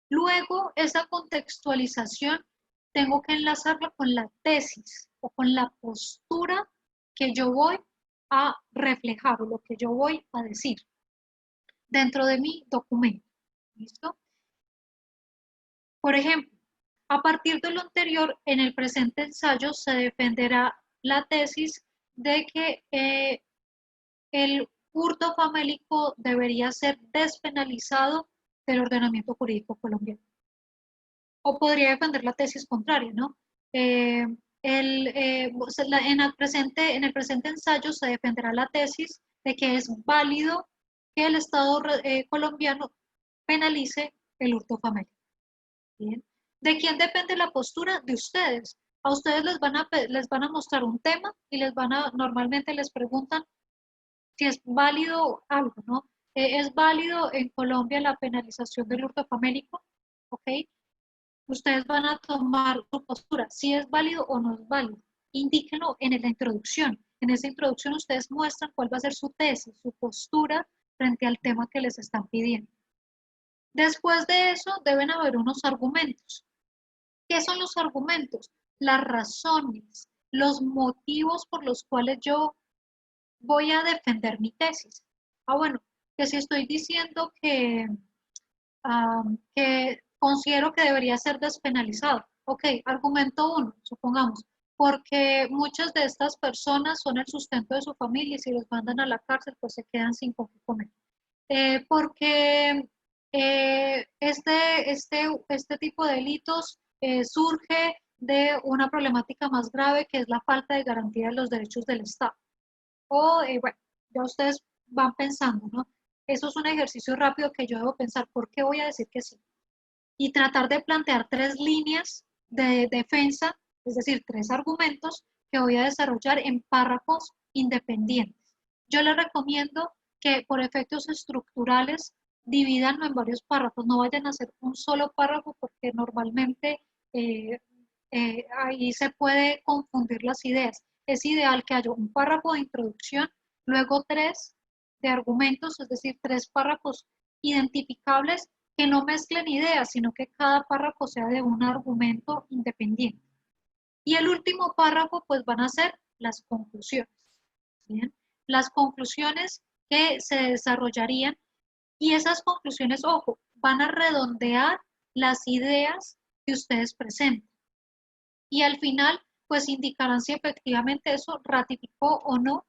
Luego, esa contextualización tengo que enlazarla con la tesis o con la postura que yo voy a reflejar o lo que yo voy a decir dentro de mi documento. ¿Listo? Por ejemplo, a partir de lo anterior, en el presente ensayo se defenderá la tesis de que el hurto famélico debería ser despenalizado del ordenamiento jurídico colombiano. O podría defender la tesis contraria, ¿no? En el presente ensayo se defenderá la tesis de que es válido que el Estado colombiano penalice el hurto famélico. ¿Bien? ¿De quién depende la postura? De ustedes. A ustedes les van a mostrar un tema y normalmente les preguntan si es válido algo, ¿no? ¿Es válido en Colombia la penalización del hurto famélico? ¿Ok? Ustedes van a tomar su postura, si es válido o no es válido. Indíquenlo en la introducción. En esa introducción ustedes muestran cuál va a ser su tesis, su postura frente al tema que les están pidiendo. Después de eso deben haber unos argumentos. ¿Qué son los argumentos? Las razones, los motivos por los cuales yo voy a defender mi tesis. Bueno, que si estoy diciendo que considero que debería ser despenalizado. Ok, argumento 1, supongamos, porque muchas de estas personas son el sustento de su familia y si los mandan a la cárcel, pues se quedan sin con qué comer. Porque este tipo de delitos surge de una problemática más grave que es la falta de garantía de los derechos del Estado. O, bueno, ya ustedes van pensando, ¿no? Eso es un ejercicio rápido que yo debo pensar, ¿por qué voy a decir que sí? Y tratar de plantear 3 líneas de defensa, es decir, 3 argumentos que voy a desarrollar en párrafos independientes. Yo les recomiendo que por efectos estructurales dividanlo en varios párrafos, no vayan a hacer un solo párrafo porque normalmente ahí se puede confundir las ideas. Es ideal que haya un párrafo de introducción, luego 3 de argumentos, es decir, 3 párrafos identificables que no mezclen ideas, sino que cada párrafo sea de un argumento independiente. Y el último párrafo, pues van a ser las conclusiones. ¿Bien? Las conclusiones que se desarrollarían y esas conclusiones, ojo, van a redondear las ideas que ustedes presenten. Y al final, pues indicarán si efectivamente eso ratificó o no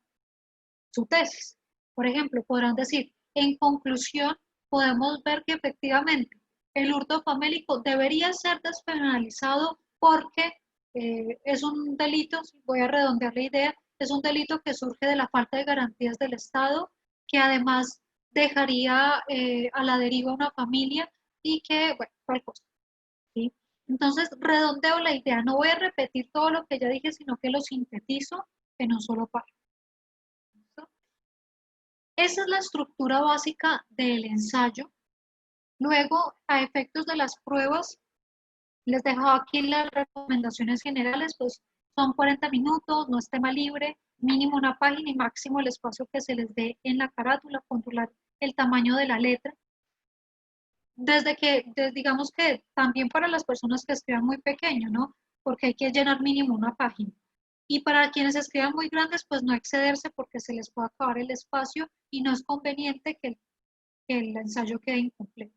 su tesis. Por ejemplo, podrán decir, en conclusión, podemos ver que efectivamente el hurto famélico debería ser despenalizado porque es un delito, voy a redondear la idea, es un delito que surge de la falta de garantías del Estado, que además dejaría a la deriva una familia y que, bueno, tal cosa. ¿Sí? Entonces, redondeo la idea, no voy a repetir todo lo que ya dije, sino que lo sintetizo en un solo párrafo. Esa es la estructura básica del ensayo. Luego, a efectos de las pruebas, les dejo aquí las recomendaciones generales, pues son 40 minutos, no es tema libre, mínimo una página y máximo el espacio que se les dé en la carátula, controlar el tamaño de la letra. Digamos que también para las personas que escriban muy pequeño, ¿no? Porque hay que llenar mínimo una página. Y para quienes escriban muy grandes, pues no excederse porque se les puede acabar el espacio y no es conveniente que el ensayo quede incompleto.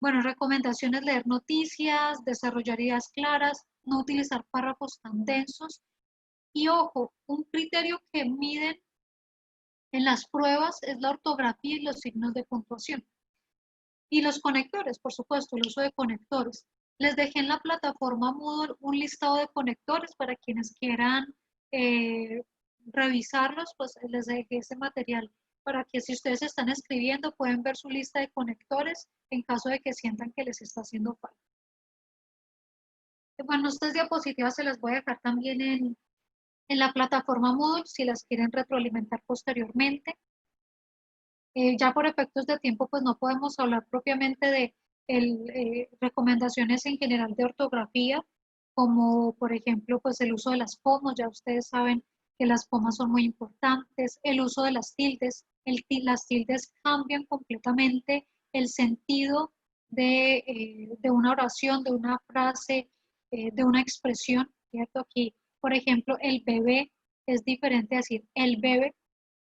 Bueno, recomendaciones: leer noticias, desarrollar ideas claras, no utilizar párrafos tan densos. Y ojo, un criterio que miden en las pruebas es la ortografía y los signos de puntuación. Y los conectores, por supuesto, el uso de conectores. Les dejé en la plataforma Moodle un listado de conectores para quienes quieran revisarlos, pues les dejé ese material para que si ustedes están escribiendo pueden ver su lista de conectores en caso de que sientan que les está haciendo falta. Bueno, estas diapositivas se las voy a dejar también en la plataforma Moodle si las quieren retroalimentar posteriormente. Ya por efectos de tiempo, pues no podemos hablar propiamente de recomendaciones en general de ortografía, como por ejemplo, pues el uso de las comas. Ya ustedes saben que las comas son muy importantes, el uso de las tildes. Las tildes cambian completamente el sentido de una oración, de una frase, de una expresión, ¿cierto? Aquí, por ejemplo, el bebé es diferente a decir el bebé,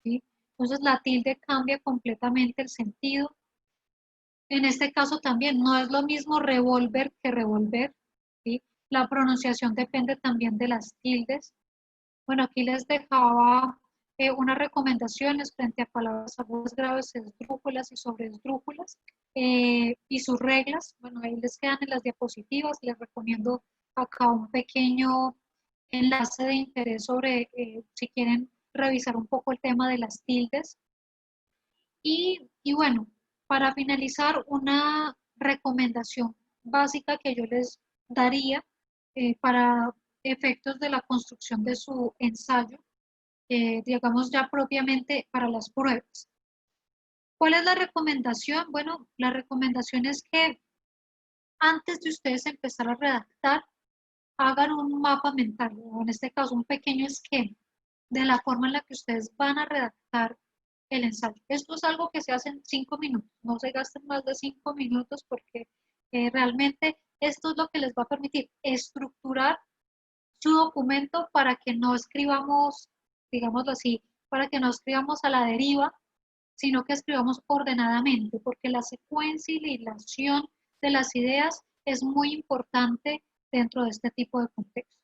¿sí? Entonces la tilde cambia completamente el sentido. En este caso también no es lo mismo revólver que revolver, ¿sí? La pronunciación depende también de las tildes. Bueno, aquí les dejaba unas recomendaciones frente a palabras agudas, graves, esdrújulas y sobreesdrújulas y sus reglas. Bueno, ahí les quedan en las diapositivas. Les recomiendo acá un pequeño enlace de interés sobre si quieren revisar un poco el tema de las tildes. Y bueno, para finalizar, una recomendación básica que yo les daría para efectos de la construcción de su ensayo, digamos ya propiamente para las pruebas. ¿Cuál es la recomendación? Bueno, la recomendación es que antes de ustedes empezar a redactar, hagan un mapa mental, o en este caso un pequeño esquema de la forma en la que ustedes van a redactar el ensayo. Esto es algo que se hace en 5 minutos, no se gasten más de 5 minutos porque realmente esto es lo que les va a permitir estructurar su documento para que no escribamos, digámoslo así, para que no escribamos a la deriva, sino que escribamos ordenadamente, porque la secuencia y la hilación de las ideas es muy importante dentro de este tipo de contexto.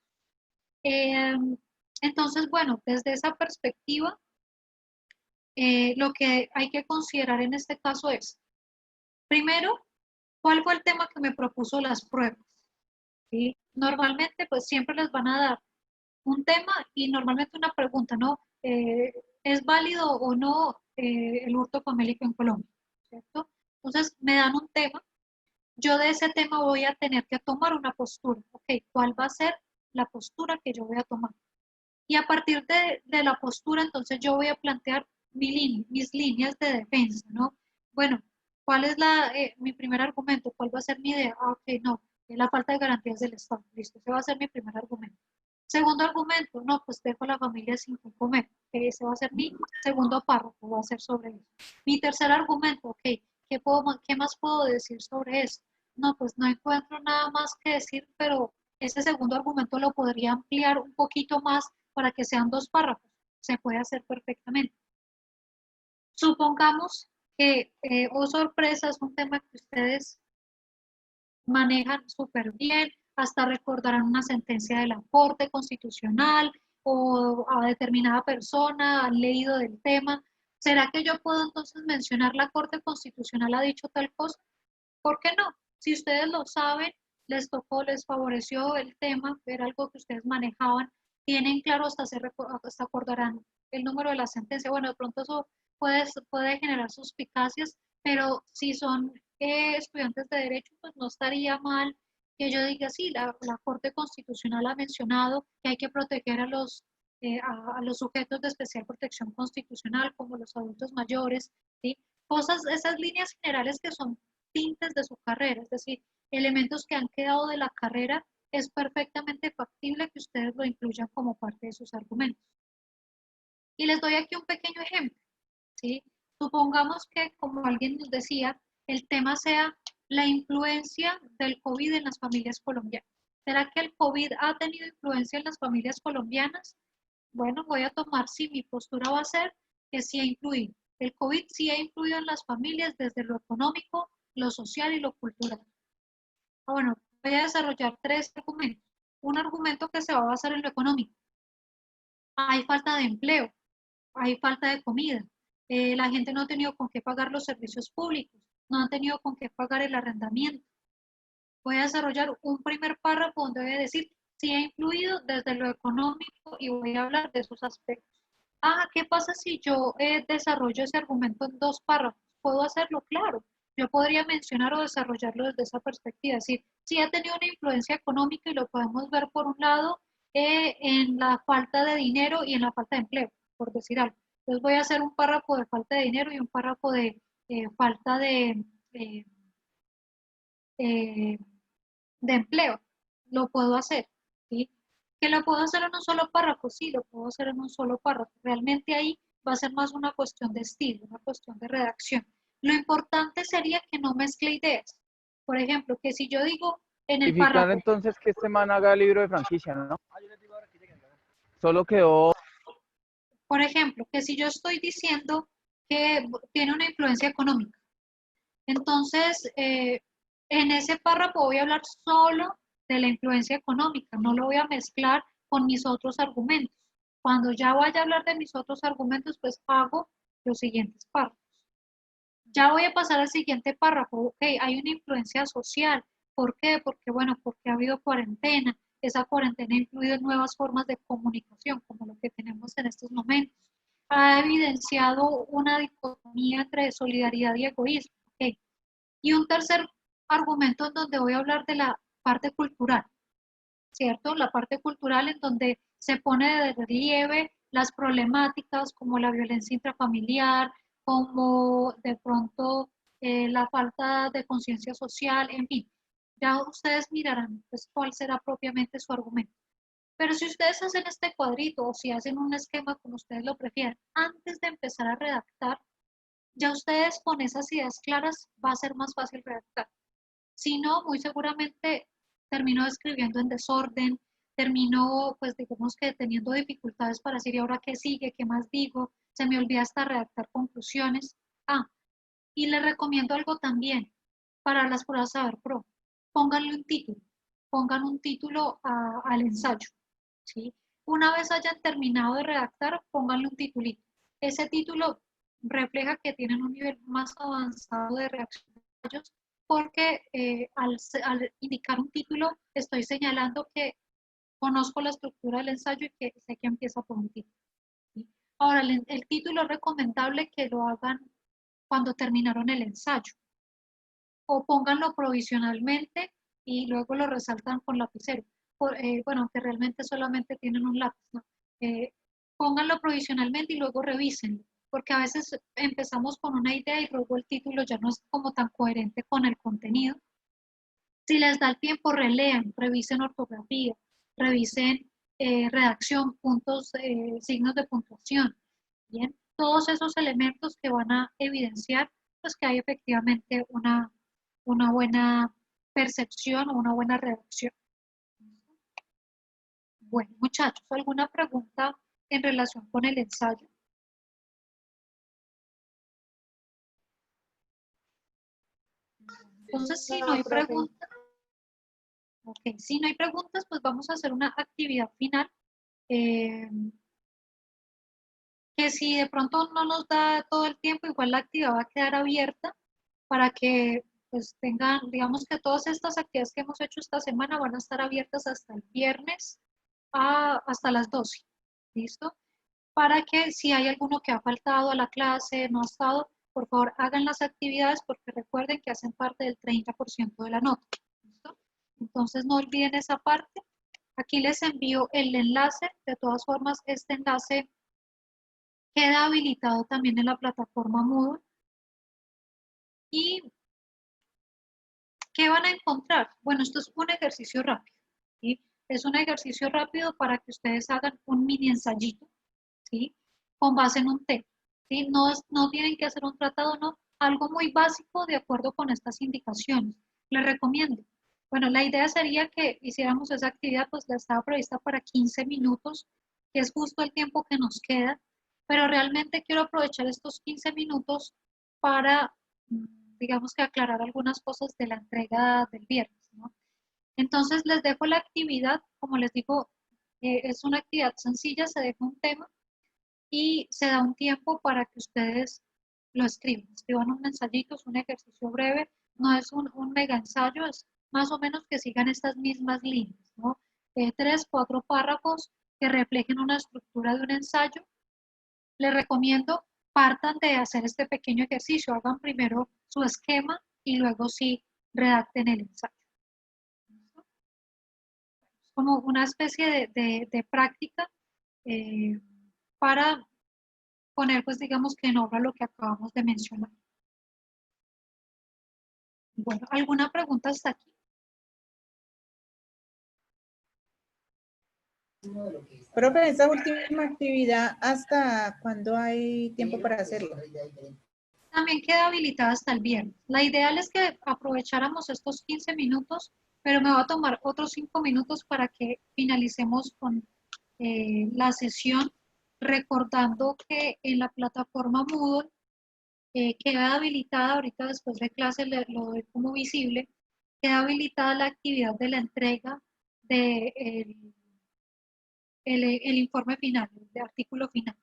Entonces, bueno, desde esa perspectiva, lo que hay que considerar en este caso es, primero, ¿cuál fue el tema que me propuso las pruebas? ¿Sí? Normalmente, pues siempre les van a dar un tema y normalmente una pregunta, ¿no? ¿Es válido o no el hurto famélico en Colombia? ¿Cierto? Entonces, me dan un tema, yo de ese tema voy a tener que tomar una postura, ¿ok? ¿Cuál va a ser la postura que yo voy a tomar? Y a partir de la postura, entonces yo voy a plantear mis líneas de defensa, ¿no? Bueno, ¿cuál es mi primer argumento? ¿Cuál va a ser mi idea? Ah, ok, no, es la falta de garantías del Estado. Listo, ese va a ser mi primer argumento. Segundo argumento, no, pues dejo a la familia sin comer. Okay, ese va a ser mi segundo párrafo, va a ser sobre eso. Mi tercer argumento, ok, ¿qué más puedo decir sobre eso? No, pues no encuentro nada más que decir, pero ese segundo argumento lo podría ampliar un poquito más para que sean 2 párrafos. Se puede hacer perfectamente. Supongamos que, oh sorpresa, es un tema que ustedes manejan súper bien, hasta recordarán una sentencia de la Corte Constitucional o a determinada persona, han leído del tema. ¿Será que yo puedo entonces mencionar la Corte Constitucional ha dicho tal cosa? ¿Por qué no? Si ustedes lo saben, les tocó, les favoreció el tema, era algo que ustedes manejaban, tienen claro, hasta acordarán el número de la sentencia. Bueno, de pronto eso puede generar suspicacias, pero si son estudiantes de derecho, pues no estaría mal que yo diga, sí, la Corte Constitucional ha mencionado que hay que proteger a los sujetos de especial protección constitucional, como los adultos mayores, ¿sí? Cosas, esas líneas generales que son tintes de su carrera, es decir, elementos que han quedado de la carrera, es perfectamente factible que ustedes lo incluyan como parte de sus argumentos. Y les doy aquí un pequeño ejemplo, ¿sí? Supongamos que, como alguien nos decía, el tema sea la influencia del COVID en las familias colombianas. ¿Será que el COVID ha tenido influencia en las familias colombianas? Bueno, voy a tomar, si mi postura va a ser que sí ha influido. El COVID sí ha influido en las familias desde lo económico, lo social y lo cultural. Bueno, voy a desarrollar 3 argumentos. Un argumento que se va a basar en lo económico. Hay falta de empleo, hay falta de comida, la gente no ha tenido con qué pagar los servicios públicos, no han tenido con qué pagar el arrendamiento. Voy a desarrollar un primer párrafo donde voy a decir si ha influido desde lo económico y voy a hablar de esos aspectos. Ah, ¿qué pasa si yo desarrollo ese argumento en 2 párrafos? ¿Puedo hacerlo? Claro. Yo podría mencionar o desarrollarlo desde esa perspectiva. Es decir, sí ha tenido una influencia económica y lo podemos ver por un lado en la falta de dinero y en la falta de empleo, por decir algo. Entonces voy a hacer un párrafo de falta de dinero y un párrafo de falta eh, de empleo. Lo puedo hacer, ¿sí? ¿Que lo puedo hacer en un solo párrafo? Sí, lo puedo hacer en un solo párrafo. Realmente ahí va a ser más una cuestión de estilo, una cuestión de redacción. Lo importante sería que no mezcle ideas. Por ejemplo, que si yo digo en el Verificar párrafo, entonces que este man haga libro de franquicia, ¿no? Solo quedó. por ejemplo, que si yo estoy diciendo que tiene una influencia económica, entonces en ese párrafo voy a hablar solo de la influencia económica, no lo voy a mezclar con mis otros argumentos. Cuando ya vaya a hablar de mis otros argumentos, pues hago los siguientes párrafos. Ya voy a pasar al siguiente párrafo. Ok, hay una influencia social. ¿Por qué? Porque, bueno, porque ha habido cuarentena. Esa cuarentena ha incluido nuevas formas de comunicación, como lo que tenemos en estos momentos. Ha evidenciado una dicotomía entre solidaridad y egoísmo. Okay. Y un tercer argumento en donde voy a hablar de la parte cultural, ¿cierto? La parte cultural en donde se pone de relieve las problemáticas como la violencia intrafamiliar, como de pronto la falta de conciencia social, en fin. Ya ustedes mirarán pues, cuál será propiamente su argumento. Pero si ustedes hacen este cuadrito o si hacen un esquema como ustedes lo prefieran, antes de empezar a redactar, ya ustedes con esas ideas claras va a ser más fácil redactar. Si no, muy seguramente termino escribiendo en desorden, termino, pues digamos que teniendo dificultades para decir, ¿y ahora qué sigue? ¿Qué más digo? Se me olvida hasta redactar conclusiones. Ah, y les recomiendo algo también para las pruebas Saber Pro. Pónganle un título, pongan un título al ensayo, ¿sí? Una vez hayan terminado de redactar, pónganle un titulito. Ese título refleja que tienen un nivel más avanzado de redacción de ensayos, porque al indicar un título estoy señalando que conozco la estructura del ensayo y que sé que empieza por un título. ¿Sí? Ahora, el título es recomendable que lo hagan cuando terminaron el ensayo, o pónganlo provisionalmente y luego lo resaltan con lapicero. Bueno, aunque realmente solamente tienen un lápiz, ¿no? Pónganlo provisionalmente y luego revísenlo, porque a veces empezamos con una idea y luego el título ya no es como tan coherente con el contenido. Si les da el tiempo, relean, revisen ortografía, revisen redacción, puntos, signos de puntuación. Bien, todos esos elementos que van a evidenciar pues, que hay efectivamente una buena percepción o una buena redacción. Bueno, muchachos, ¿alguna pregunta en relación con el ensayo? Entonces, si no hay preguntas, okay, si no hay preguntas, pues vamos a hacer una actividad final. Que si de pronto no nos da todo el tiempo, igual la actividad va a quedar abierta para que pues tengan, digamos que todas estas actividades que hemos hecho esta semana van a estar abiertas hasta el viernes hasta las 12. ¿Listo? Para que si hay alguno que ha faltado a la clase, no ha estado, por favor hagan las actividades porque recuerden que hacen parte del 30% de la nota. ¿Listo? Entonces no olviden esa parte. Aquí les envío el enlace. De todas formas, este enlace queda habilitado también en la plataforma Moodle. ¿Y qué van a encontrar? Bueno, esto es un ejercicio rápido. ¿Sí? Es un ejercicio rápido para que ustedes hagan un mini ensayito, ¿sí? Con base en un tema. ¿Sí? No tienen que hacer un tratado, no. Algo muy básico de acuerdo con estas indicaciones. Les recomiendo. Bueno, la idea sería que hiciéramos esa actividad, pues la estaba prevista para 15 minutos, que es justo el tiempo que nos queda, pero realmente quiero aprovechar estos 15 minutos para, digamos que aclarar algunas cosas de la entrega del viernes, ¿no? Entonces les dejo la actividad, como les digo, es una actividad sencilla, se deja un tema y se da un tiempo para que ustedes lo escriban un ensayito, es un ejercicio breve, no es un mega ensayo, es más o menos que sigan estas mismas líneas, ¿no? 3, 4 párrafos que reflejen una estructura de un ensayo. Les recomiendo partan de hacer este pequeño ejercicio, hagan primero su esquema y luego sí redacten el ensayo. Es como una especie de práctica para poner, pues digamos que en obra lo que acabamos de mencionar. Bueno, ¿alguna pregunta hasta aquí? Profe, esa última actividad, ¿hasta cuándo hay tiempo para hacerla? También queda habilitada hasta el viernes. La ideal es que aprovecháramos estos 15 minutos, pero me va a tomar otros 5 minutos para que finalicemos con la sesión, recordando que en la plataforma Moodle queda habilitada, ahorita después de clase lo doy como visible, queda habilitada la actividad de la entrega del el informe final, el artículo final.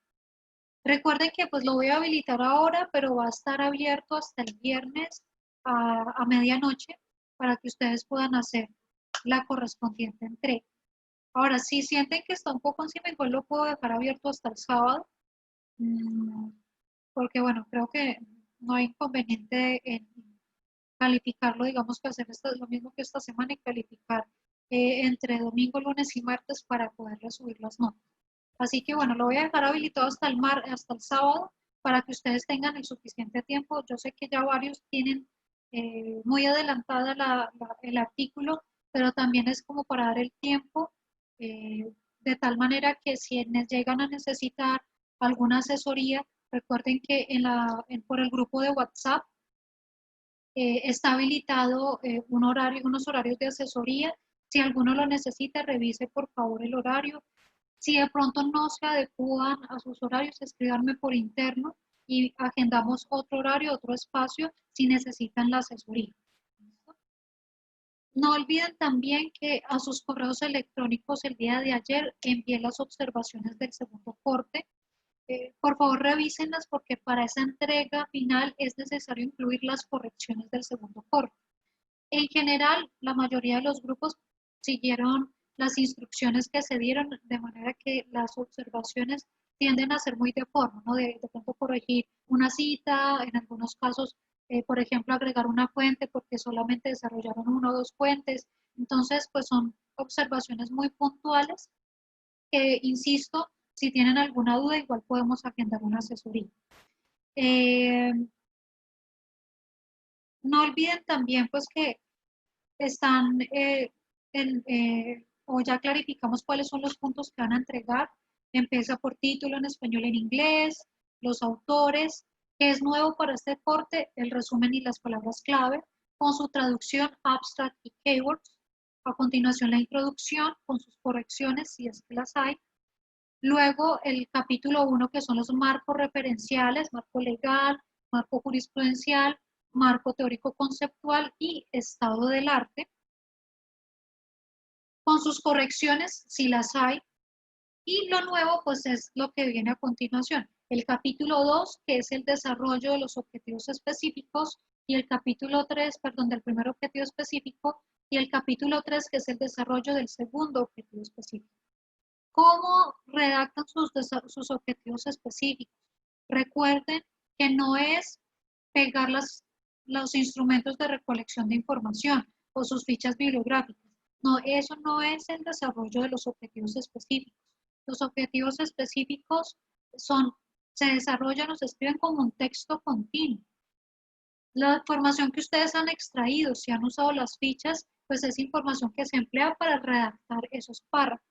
Recuerden que pues lo voy a habilitar ahora, pero va a estar abierto hasta el viernes a medianoche para que ustedes puedan hacer la correspondiente entrega. Ahora, si sienten que está un poco encima, igual lo puedo dejar abierto hasta el sábado, porque bueno, creo que no hay inconveniente en calificarlo, digamos que hacer lo mismo que esta semana y calificar entre domingo, lunes y martes para poderle subir las notas. Así que bueno, lo voy a dejar habilitado hasta el sábado para que ustedes tengan el suficiente tiempo. Yo sé que ya varios tienen muy adelantada el artículo, pero también es como para dar el tiempo de tal manera que si llegan a necesitar alguna asesoría, recuerden que por el grupo de WhatsApp está habilitado unos horarios de asesoría. Si alguno lo necesita, revise por favor el horario. Si de pronto no se adecúan a sus horarios, escríbanme por interno y agendamos otro horario, otro espacio si necesitan la asesoría. No olviden también que a sus correos electrónicos el día de ayer envié las observaciones del segundo corte. Por favor, revísenlas porque para esa entrega final es necesario incluir las correcciones del segundo corte. En general, la mayoría de los grupos siguieron las instrucciones que se dieron, de manera que las observaciones tienden a ser muy de forma, ¿no? De pronto corregir una cita, en algunos casos, por ejemplo, agregar una fuente porque solamente desarrollaron una o dos fuentes. Entonces, pues son observaciones muy puntuales que, insisto, si tienen alguna duda, igual podemos agendar una asesoría. No olviden también pues que están, o ya clarificamos cuáles son los puntos que van a entregar. Empieza por título en español y en inglés, los autores, que es nuevo para este corte, el resumen y las palabras clave, con su traducción, abstract y keywords. A continuación la introducción con sus correcciones, si es que las hay. Luego el capítulo 1, que son los marcos referenciales, marco legal, marco jurisprudencial, marco teórico conceptual y estado del arte, con sus correcciones, si las hay. Y lo nuevo, pues es lo que viene a continuación. El capítulo 2, que es el desarrollo de los objetivos específicos, y el capítulo 3, perdón, del primer objetivo específico, y el capítulo 3, que es el desarrollo del segundo objetivo específico. ¿Cómo redactan sus objetivos específicos? Recuerden que no es pegar los instrumentos de recolección de información o sus fichas bibliográficas. No, eso no es el desarrollo de los objetivos específicos. Los objetivos específicos se desarrollan o se escriben como un texto continuo. La información que ustedes han extraído, si han usado las fichas, pues es información que se emplea para redactar esos párrafos.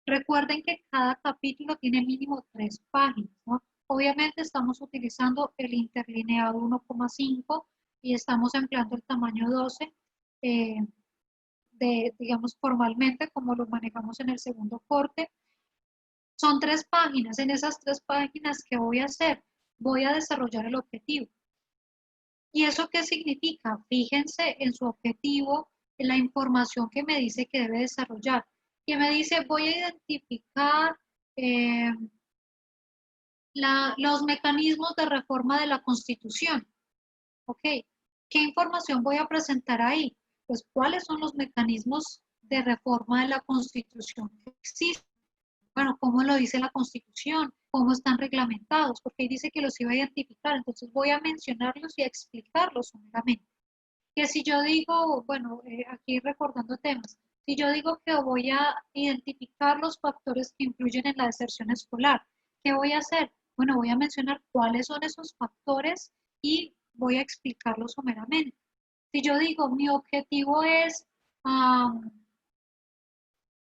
Recuerden que cada capítulo tiene mínimo 3 páginas, ¿no? Obviamente estamos utilizando el interlineado 1,5 y estamos empleando el tamaño 12, digamos, formalmente, como lo manejamos en el segundo corte. Son 3 páginas. En esas 3 páginas, ¿qué voy a hacer? Voy a desarrollar el objetivo. ¿Y eso qué significa? Fíjense en su objetivo, en la información que me dice que debe desarrollar. Que me dice, voy a identificar los mecanismos de reforma de la Constitución. ¿Ok? ¿Qué información voy a presentar ahí? Pues, ¿cuáles son los mecanismos de reforma de la Constitución que existen? Bueno, ¿cómo lo dice la Constitución? ¿Cómo están reglamentados? Porque ahí dice que los iba a identificar, entonces voy a mencionarlos y a explicarlos únicamente. Que si yo digo, bueno, aquí recordando temas, si yo digo que voy a identificar los factores que influyen en la deserción escolar, ¿qué voy a hacer? Bueno, voy a mencionar cuáles son esos factores y voy a explicarlos someramente. Si yo digo, mi objetivo es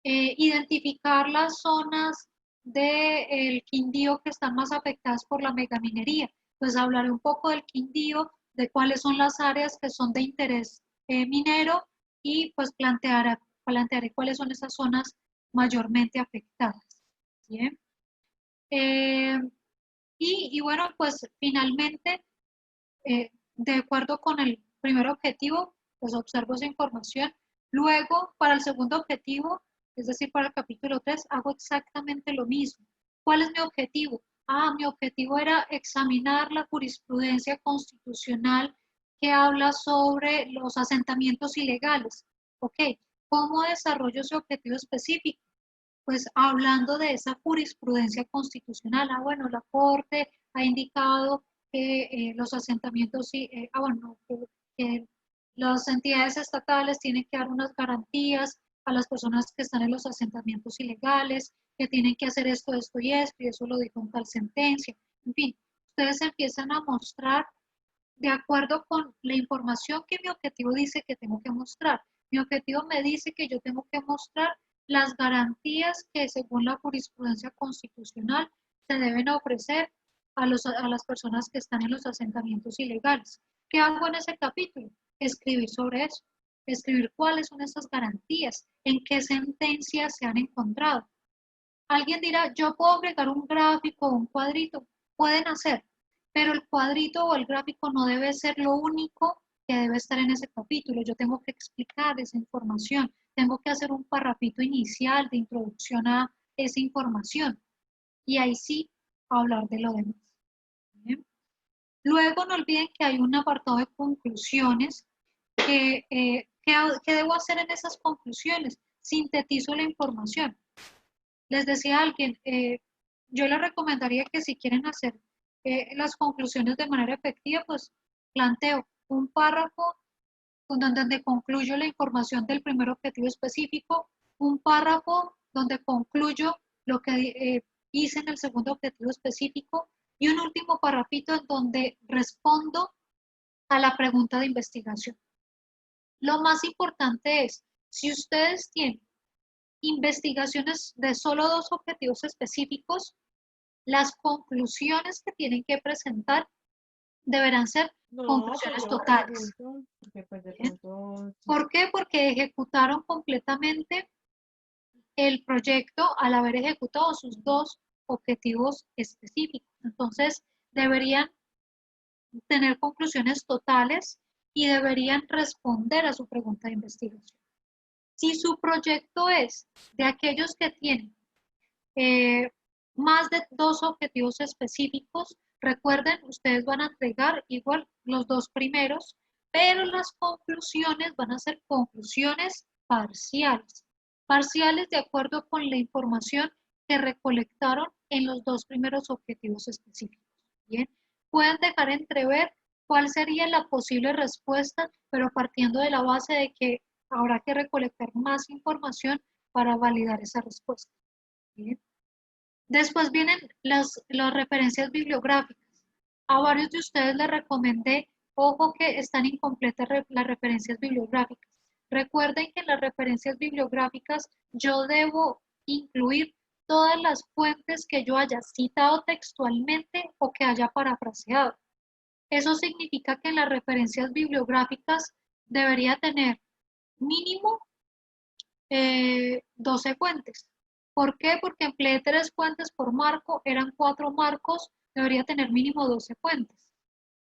identificar las zonas del Quindío que están más afectadas por la megaminería, pues hablaré un poco del Quindío, de cuáles son las áreas que son de interés minero y pues plantearé cuáles son esas zonas mayormente afectadas. ¿Bien? Y bueno, pues finalmente, de acuerdo con el primer objetivo, pues observo esa información. Luego, para el segundo objetivo, es decir, para el capítulo 3, hago exactamente lo mismo. ¿Cuál es mi objetivo? Mi objetivo era examinar la jurisprudencia constitucional que habla sobre los asentamientos ilegales. Ok, ¿cómo desarrollo ese objetivo específico? Pues hablando de esa jurisprudencia constitucional. Bueno, la Corte ha indicado que los asentamientos, que las entidades estatales tienen que dar unas garantías a las personas que están en los asentamientos ilegales, que tienen que hacer esto, esto y esto, y eso lo dijo en tal sentencia. En fin, ustedes empiezan a mostrar de acuerdo con la información que mi objetivo dice que tengo que mostrar. Mi objetivo me dice que yo tengo que mostrar las garantías que según la jurisprudencia constitucional se deben ofrecer a las personas que están en los asentamientos ilegales. ¿Qué hago en ese capítulo? Escribir sobre eso, escribir cuáles son esas garantías, en qué sentencias se han encontrado. Alguien dirá, yo puedo agregar un gráfico o un cuadrito, pueden hacer, pero el cuadrito o el gráfico no debe ser lo único que debe estar en ese capítulo. Yo tengo que explicar esa información, tengo que hacer un parrafito inicial de introducción a esa información y ahí sí hablar de lo demás. ¿Bien? Luego no olviden que hay un apartado de conclusiones ¿qué debo hacer en esas conclusiones? Sintetizo la información. Les decía a alguien, yo les recomendaría que si quieren hacer las conclusiones de manera efectiva, pues planteo un párrafo donde concluyo la información del primer objetivo específico, un párrafo donde concluyo lo que hice en el segundo objetivo específico y un último párrafito en donde respondo a la pregunta de investigación. Lo más importante es, si ustedes tienen investigaciones de solo 2 objetivos específicos, las conclusiones que tienen que presentar deberán ser conclusiones totales. ¿Por qué? Porque ejecutaron completamente el proyecto al haber ejecutado sus 2 objetivos específicos. Entonces, deberían tener conclusiones totales y deberían responder a su pregunta de investigación. Si su proyecto es de aquellos que tienen más de 2 objetivos específicos, recuerden, ustedes van a entregar igual los 2 primeros, pero las conclusiones van a ser conclusiones parciales. Parciales de acuerdo con la información que recolectaron en los 2 primeros objetivos específicos. Bien, pueden dejar entrever cuál sería la posible respuesta, pero partiendo de la base de que habrá que recolectar más información para validar esa respuesta. Bien. Después vienen las referencias bibliográficas. A varios de ustedes les recomendé, ojo que están incompletas las referencias bibliográficas. Recuerden que en las referencias bibliográficas yo debo incluir todas las fuentes que yo haya citado textualmente o que haya parafraseado. Eso significa que en las referencias bibliográficas debería tener mínimo 12 fuentes. ¿Por qué? Porque empleé 3 fuentes por marco, eran 4 marcos, debería tener mínimo 12 fuentes.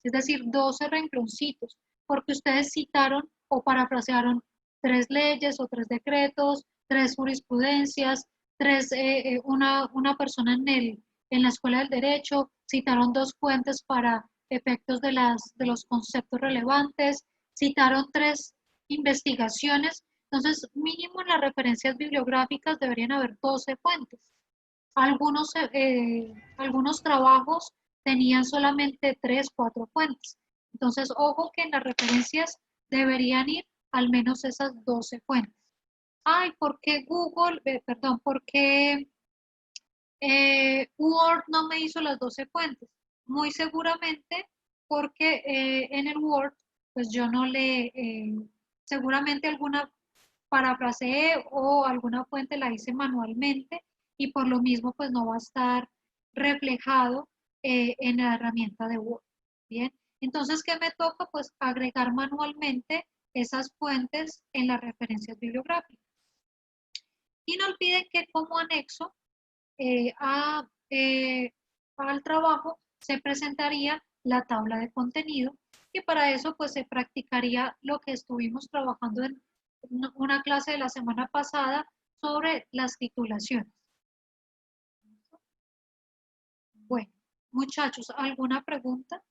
Es decir, 12 rengloncitos, porque ustedes citaron o parafrasearon 3 leyes o 3 decretos, 3 jurisprudencias, una persona en la Escuela del Derecho, citaron 2 fuentes para efectos de los conceptos relevantes, citaron 3 investigaciones. Entonces, mínimo en las referencias bibliográficas deberían haber 12 fuentes. Algunos trabajos tenían solamente 3, 4 fuentes. Entonces, ojo que en las referencias deberían ir al menos esas 12 fuentes. Ay, ¿por qué por qué Word no me hizo las 12 fuentes? Muy seguramente porque en el Word, pues yo no seguramente alguna parafraseé o alguna fuente la hice manualmente y por lo mismo pues no va a estar reflejado en la herramienta de Word. Bien, entonces ¿qué me toca? Pues agregar manualmente esas fuentes en las referencias bibliográficas. Y no olviden que como anexo al trabajo se presentaría la tabla de contenido y para eso pues se practicaría lo que estuvimos trabajando en una clase de la semana pasada sobre las titulaciones. Bueno, muchachos, ¿alguna pregunta?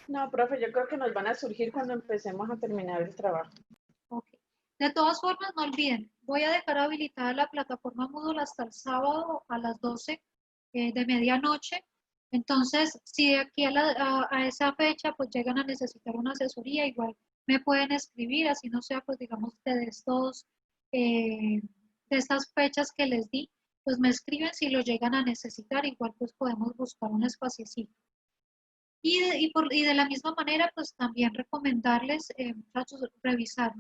No, profe, yo creo que nos van a surgir cuando empecemos a terminar el trabajo. Ok. De todas formas, no olviden, voy a dejar habilitada la plataforma Moodle hasta el sábado a las 12 de medianoche. Entonces, si de aquí a esa fecha pues llegan a necesitar una asesoría, igual me pueden escribir, así no sea pues digamos de estas fechas que les di, pues me escriben si lo llegan a necesitar, igual pues podemos buscar un espaciecito. Y de la misma manera, pues también recomendarles, muchachos, revisar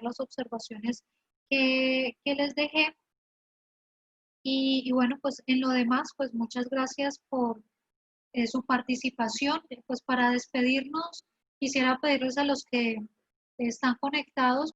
las observaciones que les dejé. Y bueno, pues en lo demás, pues muchas gracias por su participación. Pues para despedirnos, quisiera pedirles a los que están conectados,